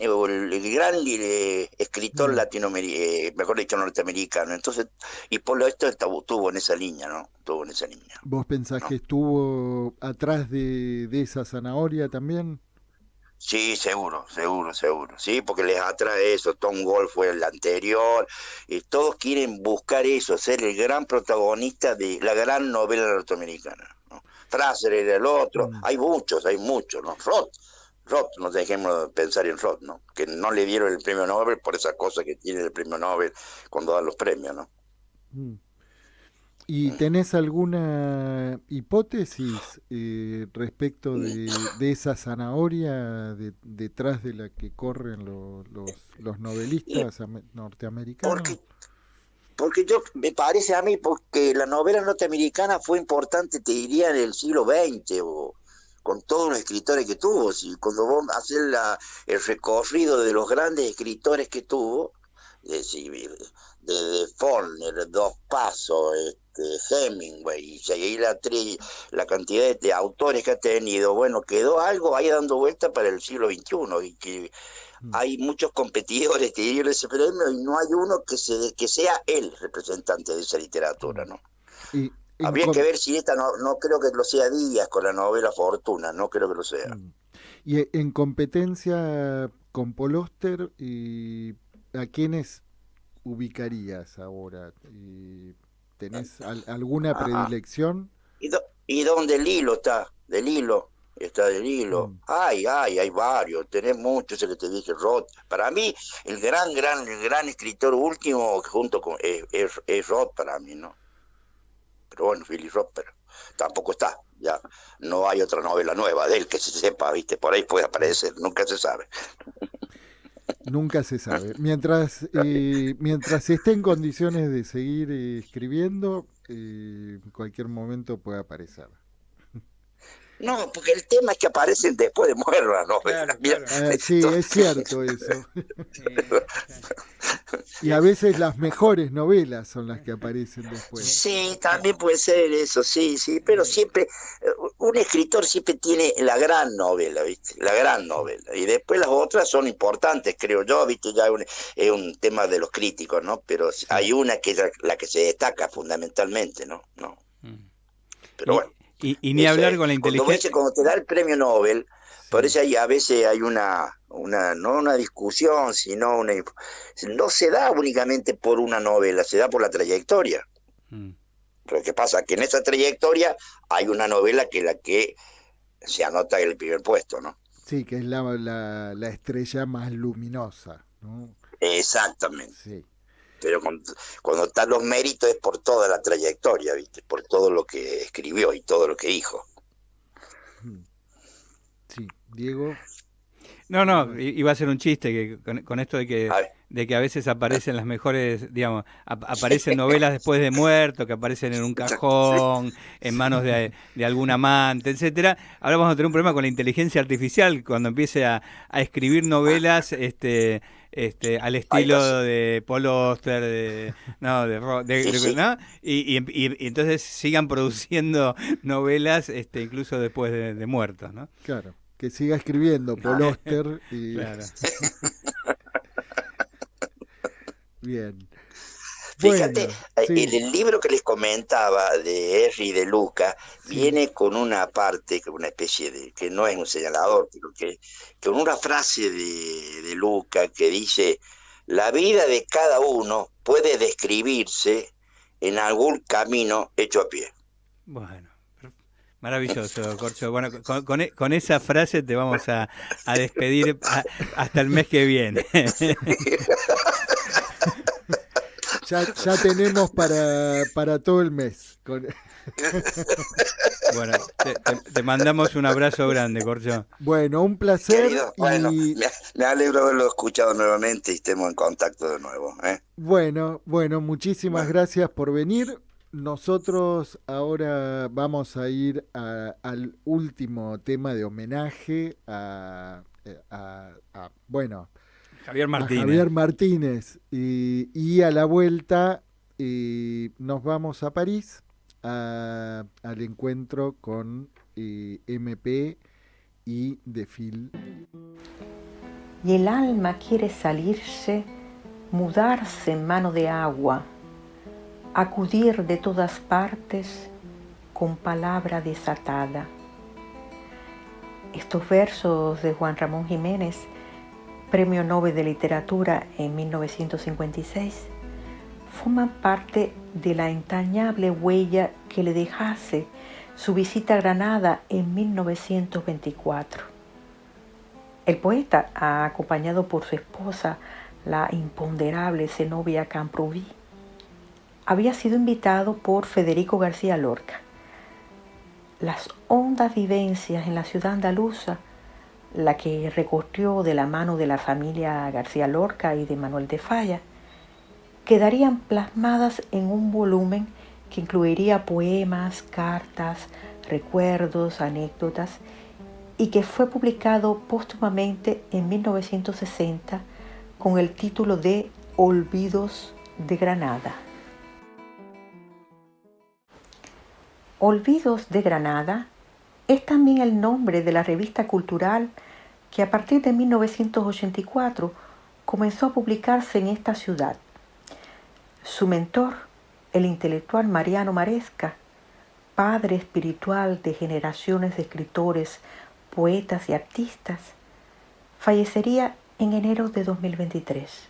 escritor latinoamericano, mejor dicho norteamericano. Entonces, y por lo esto estuvo en esa línea, ¿no? Estuvo en esa línea. ¿Vos pensás que estuvo atrás de esa zanahoria también? Sí, seguro. Sí, porque les atrae eso. Tom Wolfe fue el anterior. Y todos quieren buscar eso, ser el gran protagonista de la gran novela norteamericana, ¿no? Fraser era el otro, hay muchos, ¿no? Roth, no dejemos de pensar en Roth, ¿no? Que no le dieron el premio Nobel por esa cosa que tiene el premio Nobel cuando dan los premios, ¿no? ¿Y tenés alguna hipótesis respecto de esa zanahoria detrás de la que corren los novelistas norteamericanos? Porque me parece a mí, porque la novela norteamericana fue importante, te diría, en el siglo XX, con todos los escritores que tuvo. Si cuando vos haces el recorrido de los grandes escritores que tuvo, de Faulkner, Dos Pasos, Hemingway, y seguir la cantidad de autores que ha tenido, bueno, quedó algo ahí dando vuelta para el siglo XXI, y que hay muchos competidores, te diría, ese premio, y no hay uno que sea el representante de esa literatura, ¿no? Habría que ver si esta no creo que lo sea Díaz con la novela Fortuna, no creo que lo sea. Y en competencia con Paul Auster, ¿a quiénes ubicarías ahora? ¿Tenés alguna predilección? ¿Y dónde el hilo está? Del hilo. Está del hilo. Hay varios, tenés muchos, ese que te dije, Roth. Para mí, el gran escritor último junto con es Roth para mí, ¿no? Pero bueno, Philip Roth, pero tampoco está, ya no hay otra novela nueva de él que se sepa, viste, por ahí puede aparecer, nunca se sabe. Nunca se sabe. Mientras esté en condiciones de seguir escribiendo, en cualquier momento puede aparecer. No, porque el tema es que aparecen después de muerta la novela. Claro. Sí, es cierto eso. Y a veces las mejores novelas son las que aparecen después. Sí, también puede ser eso, sí, pero siempre, un escritor siempre tiene la gran novela, ¿viste? La gran novela. Y después las otras son importantes, creo yo, ¿viste? Ya es un tema de los críticos, ¿no? Pero hay una que es la que se destaca fundamentalmente, ¿no? Pero bueno. Y ni hablar con la inteligencia. Cuando te da el premio Nobel, por eso a veces hay no una discusión, sino no se da únicamente por una novela, se da por la trayectoria. Pero ¿qué pasa? Que en esa trayectoria hay una novela que es la que se anota en el primer puesto, ¿no? Sí, que es la estrella más luminosa, ¿no? Exactamente. Sí. Pero cuando están los méritos es por toda la trayectoria, ¿viste? Por todo lo que escribió y todo lo que dijo. Sí, Diego. No, iba a ser un chiste que con esto de que a veces aparecen las mejores, digamos, aparecen novelas después de muerto, que aparecen en un cajón, en manos de algún amante, etcétera. Ahora vamos a tener un problema con la inteligencia artificial cuando empiece a escribir novelas al estilo de Paul Auster, ¿no? Y entonces sigan produciendo novelas incluso después de muertos, ¿no? Claro. Que siga escribiendo Paul Auster y... Claro. Bien. Fíjate, bueno, sí. en el libro que les comentaba de Henry de Luca, viene con una parte, con una especie de, que no es un señalador, pero que con una frase de Luca que dice: la vida de cada uno puede describirse en algún camino hecho a pie. Bueno. Maravilloso, Corcho. Bueno, con esa frase te vamos a despedir hasta el mes que viene. ya tenemos para todo el mes. Bueno, te mandamos un abrazo grande, Corcho. Bueno, un placer. Querido, bueno, me alegro de haberlo escuchado nuevamente y estemos en contacto de nuevo. Bueno, muchísimas gracias por venir. Nosotros ahora vamos a ir al último tema de homenaje a Javier Martínez. Y a la vuelta nos vamos a París al encuentro con MP y Defil. Y el alma quiere salirse, mudarse en mano de agua, acudir de todas partes con palabra desatada. Estos versos de Juan Ramón Jiménez, Premio Nobel de Literatura en 1956, forman parte de la entrañable huella que le dejase su visita a Granada en 1924. El poeta, acompañado por su esposa, la imponderable Zenobia Camprubí, había sido invitado por Federico García Lorca. Las hondas vivencias en la ciudad andaluza, la que recorrió de la mano de la familia García Lorca y de Manuel de Falla, quedarían plasmadas en un volumen que incluiría poemas, cartas, recuerdos, anécdotas, y que fue publicado póstumamente en 1960 con el título de Olvidos de Granada. Olvidos de Granada es también el nombre de la revista cultural que a partir de 1984 comenzó a publicarse en esta ciudad. Su mentor, el intelectual Mariano Maresca, padre espiritual de generaciones de escritores, poetas y artistas, fallecería en enero de 2023.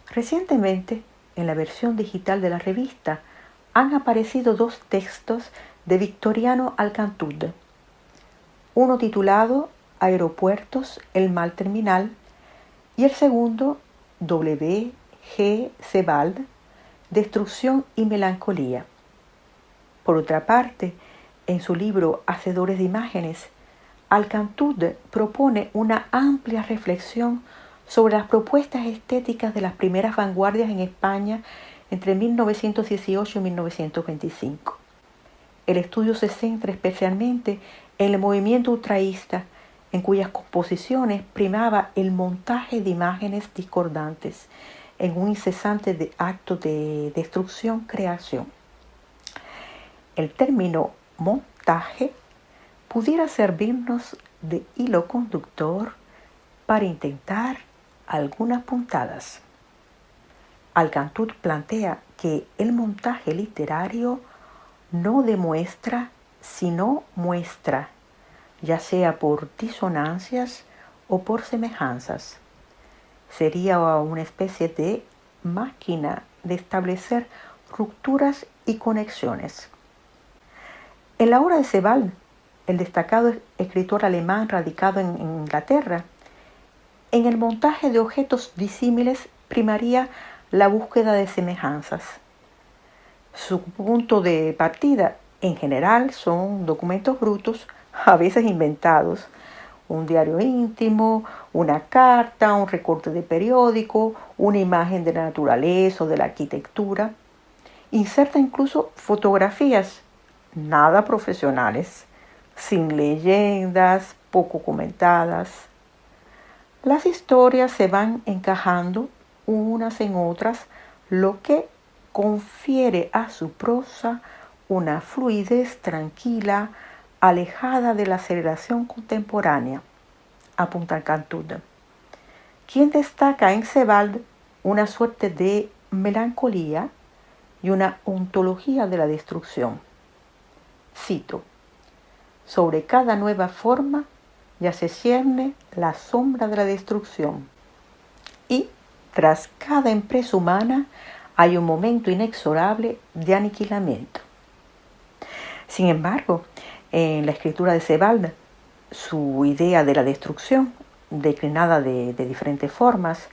Recientemente, en la versión digital de la revista, han aparecido dos textos de Victoriano Alcantud, uno titulado Aeropuertos, el mal terminal, y el segundo, W. G. Sebald, Destrucción y melancolía. Por otra parte, en su libro Hacedores de imágenes, Alcantud propone una amplia reflexión sobre las propuestas estéticas de las primeras vanguardias en España entre 1918 y 1925. El estudio se centra especialmente en el movimiento ultraísta, en cuyas composiciones primaba el montaje de imágenes discordantes en un incesante acto de destrucción-creación. El término montaje pudiera servirnos de hilo conductor para intentar algunas puntadas. Alcantud plantea que el montaje literario no demuestra, sino muestra, ya sea por disonancias o por semejanzas. Sería una especie de máquina de establecer rupturas y conexiones. En la obra de Sebald, el destacado escritor alemán radicado en Inglaterra, en el montaje de objetos disímiles primaría la búsqueda de semejanzas. Su punto de partida, en general, son documentos brutos, a veces inventados, un diario íntimo, una carta, un recorte de periódico, una imagen de la naturaleza o de la arquitectura. Inserta incluso fotografías, nada profesionales, sin leyendas, poco comentadas. Las historias se van encajando unas en otras, lo que confiere a su prosa una fluidez tranquila, alejada de la aceleración contemporánea, apunta Cantud, quien destaca en Sebald una suerte de melancolía y una ontología de la destrucción. Cito: sobre cada nueva forma ya se cierne la sombra de la destrucción, y tras cada empresa humana hay un momento inexorable de aniquilamiento. Sin embargo, en la escritura de Sebald, su idea de la destrucción, declinada de diferentes formas,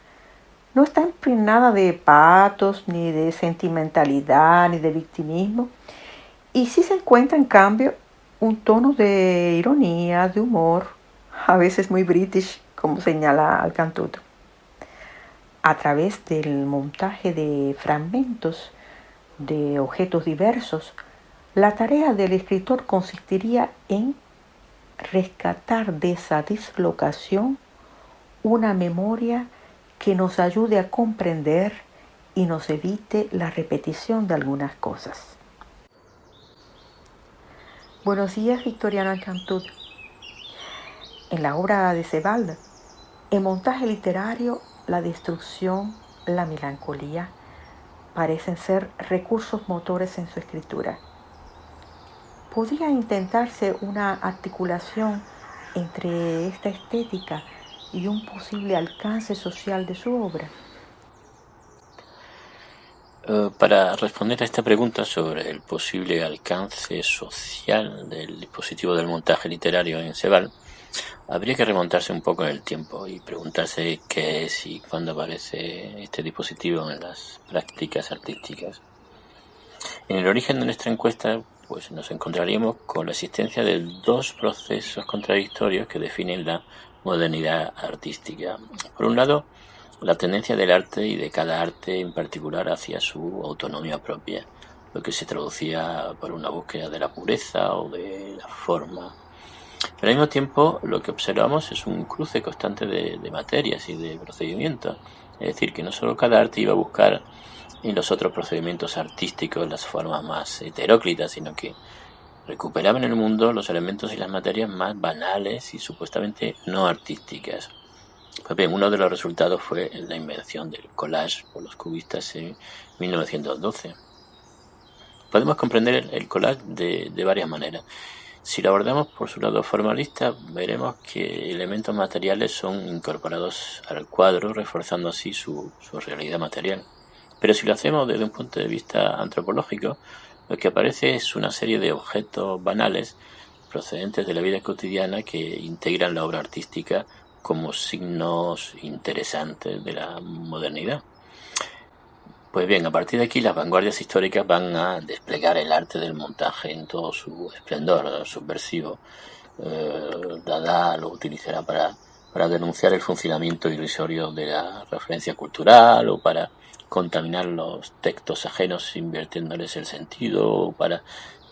no está impregnada de patos, ni de sentimentalidad, ni de victimismo, y sí se encuentra, en cambio, un tono de ironía, de humor, a veces muy british, como señala Alcantud. A través del montaje de fragmentos de objetos diversos, la tarea del escritor consistiría en rescatar de esa dislocación una memoria que nos ayude a comprender y nos evite la repetición de algunas cosas. Buenos días, Victoriano Alcantud. En la obra de Sebald, en montaje literario, la destrucción, la melancolía, parecen ser recursos motores en su escritura. ¿Podría intentarse una articulación entre esta estética y un posible alcance social de su obra? Para responder a esta pregunta sobre el posible alcance social del dispositivo del montaje literario en Sebald, habría que remontarse un poco en el tiempo y preguntarse qué es y cuándo aparece este dispositivo en las prácticas artísticas. En el origen de nuestra encuesta, pues nos encontraríamos con la existencia de dos procesos contradictorios que definen la modernidad artística. Por un lado, la tendencia del arte y de cada arte en particular hacia su autonomía propia, lo que se traducía por una búsqueda de la pureza o de la forma. Pero al mismo tiempo, lo que observamos es un cruce constante de materias y de procedimientos. Es decir, que no solo cada arte iba a buscar en los otros procedimientos artísticos las formas más heteróclitas, sino que recuperaba en el mundo los elementos y las materias más banales y supuestamente no artísticas. Pues bien, uno de los resultados fue la invención del collage por los cubistas en 1912. Podemos comprender el collage de varias maneras. Si lo abordamos por su lado formalista, veremos que elementos materiales son incorporados al cuadro, reforzando así su realidad material. Pero si lo hacemos desde un punto de vista antropológico, lo que aparece es una serie de objetos banales procedentes de la vida cotidiana que integran la obra artística como signos interesantes de la modernidad. Pues bien, a partir de aquí las vanguardias históricas van a desplegar el arte del montaje en todo su esplendor subversivo. Dada lo utilizará para denunciar el funcionamiento irrisorio de la referencia cultural, o para contaminar los textos ajenos invirtiéndoles el sentido, o para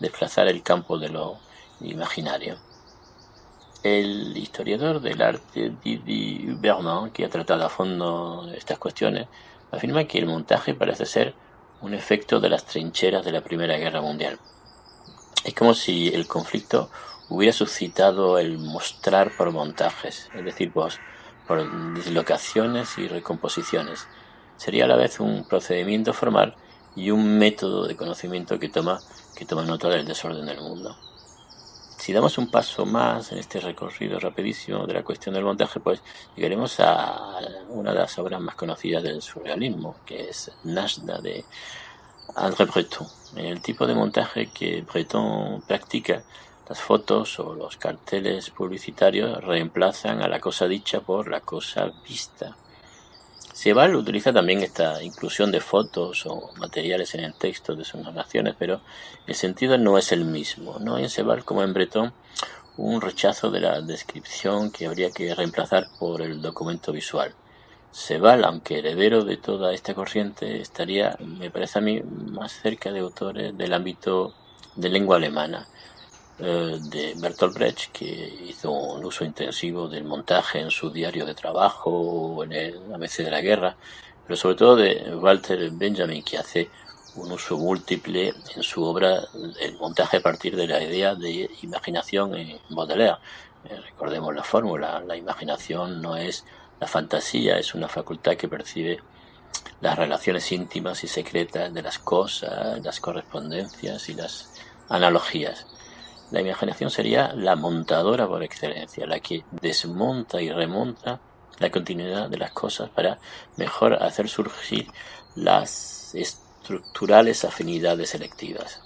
desplazar el campo de lo imaginario. El historiador del arte Didier Berman, que ha tratado a fondo estas cuestiones, afirma que el montaje parece ser un efecto de las trincheras de la Primera Guerra Mundial. Es como si el conflicto hubiera suscitado el mostrar por montajes, es decir, por dislocaciones y recomposiciones. Sería a la vez un procedimiento formal y un método de conocimiento que toma nota del desorden del mundo. Si damos un paso más en este recorrido rapidísimo de la cuestión del montaje, pues llegaremos a una de las obras más conocidas del surrealismo, que es Nasda de André Breton. En el tipo de montaje que Breton practica, las fotos o los carteles publicitarios reemplazan a la cosa dicha por la cosa vista. Sieval utiliza también esta inclusión de fotos o materiales en el texto de sus narraciones, pero el sentido no es el mismo. No hay en Sieval como en Breton un rechazo de la descripción que habría que reemplazar por el documento visual. Sieval, aunque heredero de toda esta corriente, estaría, me parece a mí, más cerca de autores del ámbito de lengua alemana, de Bertolt Brecht, que hizo un uso intensivo del montaje en su diario de trabajo o en el ABC de la guerra, pero sobre todo de Walter Benjamin, que hace un uso múltiple en su obra del montaje a partir de la idea de imaginación en Baudelaire. Recordemos la fórmula: la imaginación no es la fantasía, es una facultad que percibe las relaciones íntimas y secretas de las cosas, las correspondencias y las analogías. La imaginación sería la montadora por excelencia, la que desmonta y remonta la continuidad de las cosas para mejor hacer surgir las estructurales afinidades selectivas.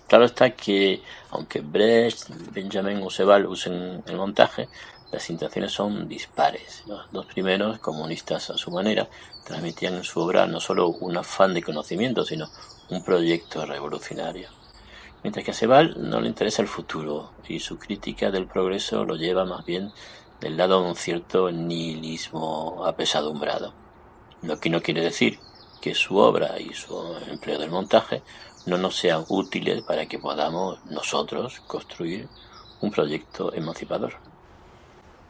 Claro está que, aunque Brecht, Benjamin o Sieval usen el montaje, las intenciones son dispares. Los dos primeros, comunistas a su manera, transmitían en su obra no solo un afán de conocimiento, sino un proyecto revolucionario. Mientras que a Sieval no le interesa el futuro, y su crítica del progreso lo lleva más bien del lado de un cierto nihilismo apesadumbrado. Lo que no quiere decir que su obra y su empleo del montaje no nos sean útiles para que podamos nosotros construir un proyecto emancipador.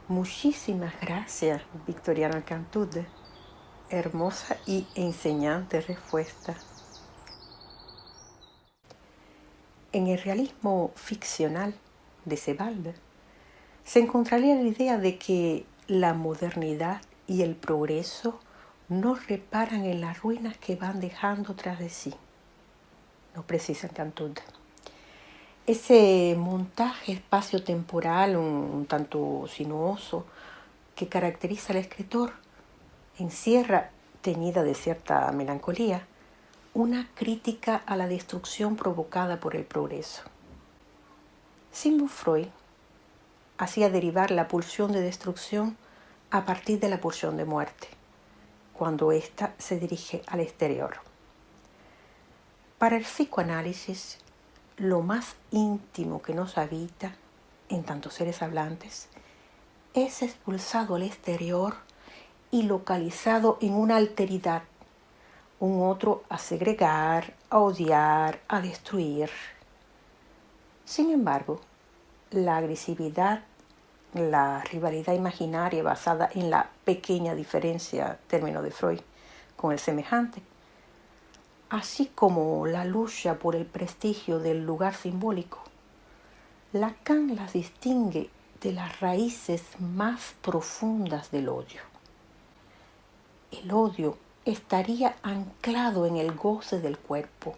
Muchísimas gracias, Victoriano Alcantud. Hermosa y enseñante respuesta. En el realismo ficcional de Sebald se encontraría la idea de que la modernidad y el progreso no reparan en las ruinas que van dejando tras de sí. No precisa Cantud. Ese montaje espacio-temporal un tanto sinuoso que caracteriza al escritor encierra, teñida de cierta melancolía, una crítica a la destrucción provocada por el progreso. Sigmund Freud hacía derivar la pulsión de destrucción a partir de la pulsión de muerte, cuando ésta se dirige al exterior. Para el psicoanálisis, lo más íntimo que nos habita, en tanto seres hablantes, es expulsado al exterior y localizado en una alteridad, un otro a segregar, a odiar, a destruir. Sin embargo, la agresividad, la rivalidad imaginaria basada en la pequeña diferencia, término de Freud, con el semejante, así como la lucha por el prestigio del lugar simbólico, Lacan las distingue de las raíces más profundas del odio. El odio estaría anclado en el goce del cuerpo,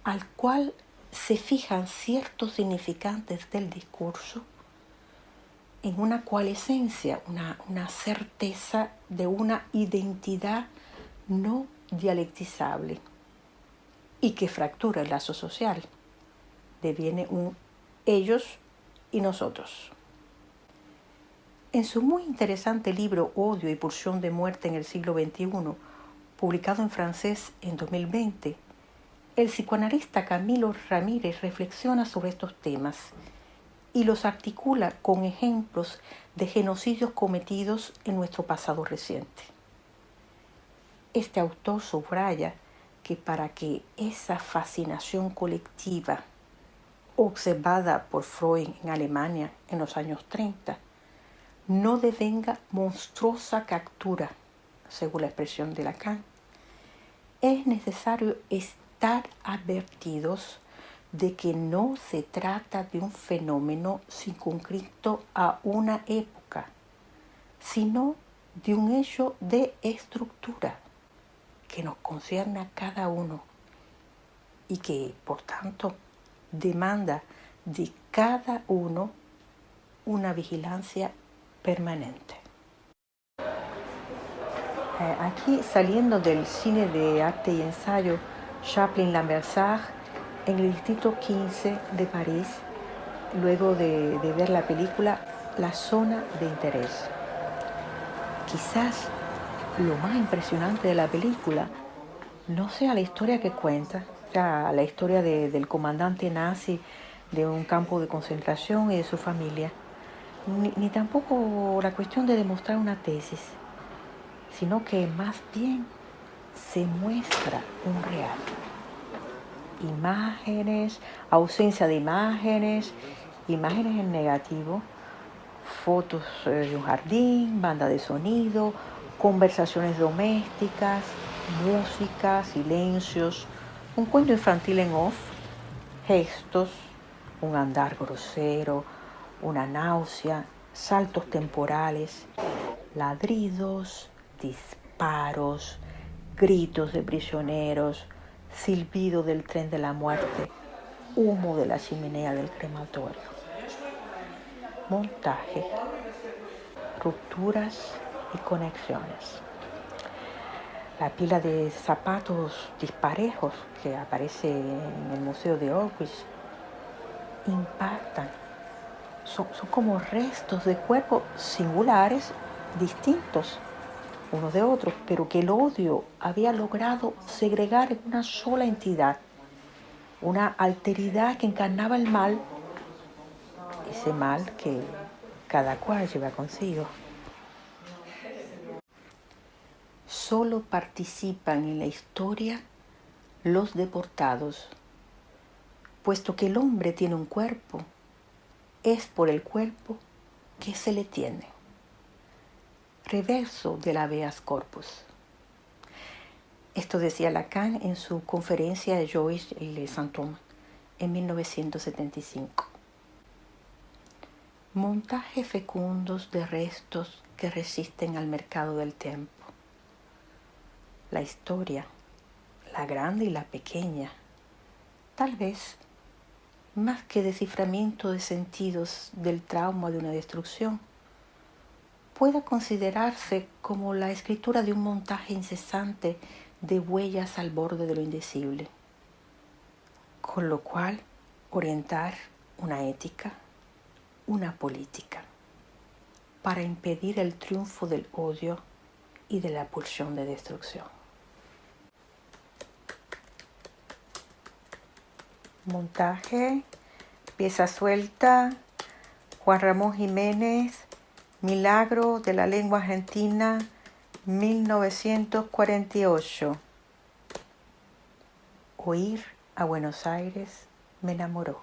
al cual se fijan ciertos significantes del discurso, en una coalescencia, una certeza de una identidad no dialectizable y que fractura el lazo social. Deviene un ellos y nosotros. En su muy interesante libro Odio y pulsión de muerte en el siglo XXI, publicado en francés en 2020, el psicoanalista Camilo Ramírez reflexiona sobre estos temas y los articula con ejemplos de genocidios cometidos en nuestro pasado reciente. Este autor subraya que para que esa fascinación colectiva observada por Freud en Alemania en los años 30 no devenga monstruosa captura, según la expresión de Lacan, es necesario estar advertidos de que no se trata de un fenómeno circunscrito a una época, sino de un hecho de estructura que nos concierne a cada uno y que, por tanto, demanda de cada uno una vigilancia permanente. Aquí, saliendo del cine de arte y ensayo Chaplin-Lambersart, en el distrito 15 de París, luego de ver la película La Zona de Interés. Quizás lo más impresionante de la película no sea la historia que cuenta, la historia del comandante nazi de un campo de concentración y de su familia, ni tampoco la cuestión de demostrar una tesis, sino que más bien se muestra un real. Imágenes, ausencia de imágenes en negativo, fotos de un jardín, banda de sonido, conversaciones domésticas, música, silencios, un cuento infantil en off, gestos, un andar grosero, una náusea, saltos temporales, ladridos, disparos, gritos de prisioneros, silbido del tren de la muerte, humo de la chimenea del crematorio. Montaje, rupturas y conexiones. La pila de zapatos disparejos que aparece en el Museo de Auschwitz impactan. Son como restos de cuerpos singulares, distintos unos de otros, pero que el odio había logrado segregar en una sola entidad, una alteridad que encarnaba el mal, ese mal que cada cual lleva consigo. Solo participan en la historia los deportados, puesto que el hombre tiene un cuerpo, es por el cuerpo que se le tiene. Reverso del habeas corpus. Esto decía Lacan en su conferencia de Joyce Le Saint-Homme en 1975. Montajes fecundos de restos que resisten al mercado del tiempo. La historia, la grande y la pequeña, tal vez más que desciframiento de sentidos del trauma de una destrucción, pueda considerarse como la escritura de un montaje incesante de huellas al borde de lo indecible, con lo cual orientar una ética, una política, para impedir el triunfo del odio y de la pulsión de destrucción. Montaje, pieza suelta, Juan Ramón Jiménez, Milagro de la lengua argentina, 1948. Oír a Buenos Aires me enamoró.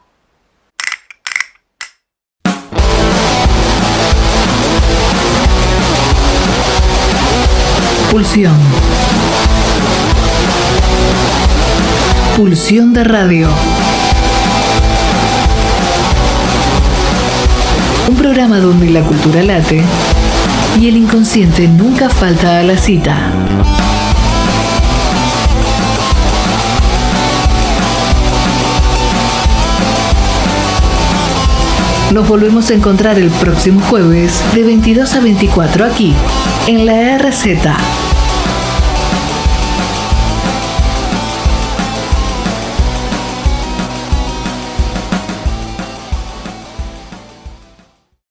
Pulsión. Pulsión de radio. Un programa donde la cultura late y el inconsciente nunca falta a la cita. Nos volvemos a encontrar el próximo jueves de 22 a 24 aquí, en la RZ.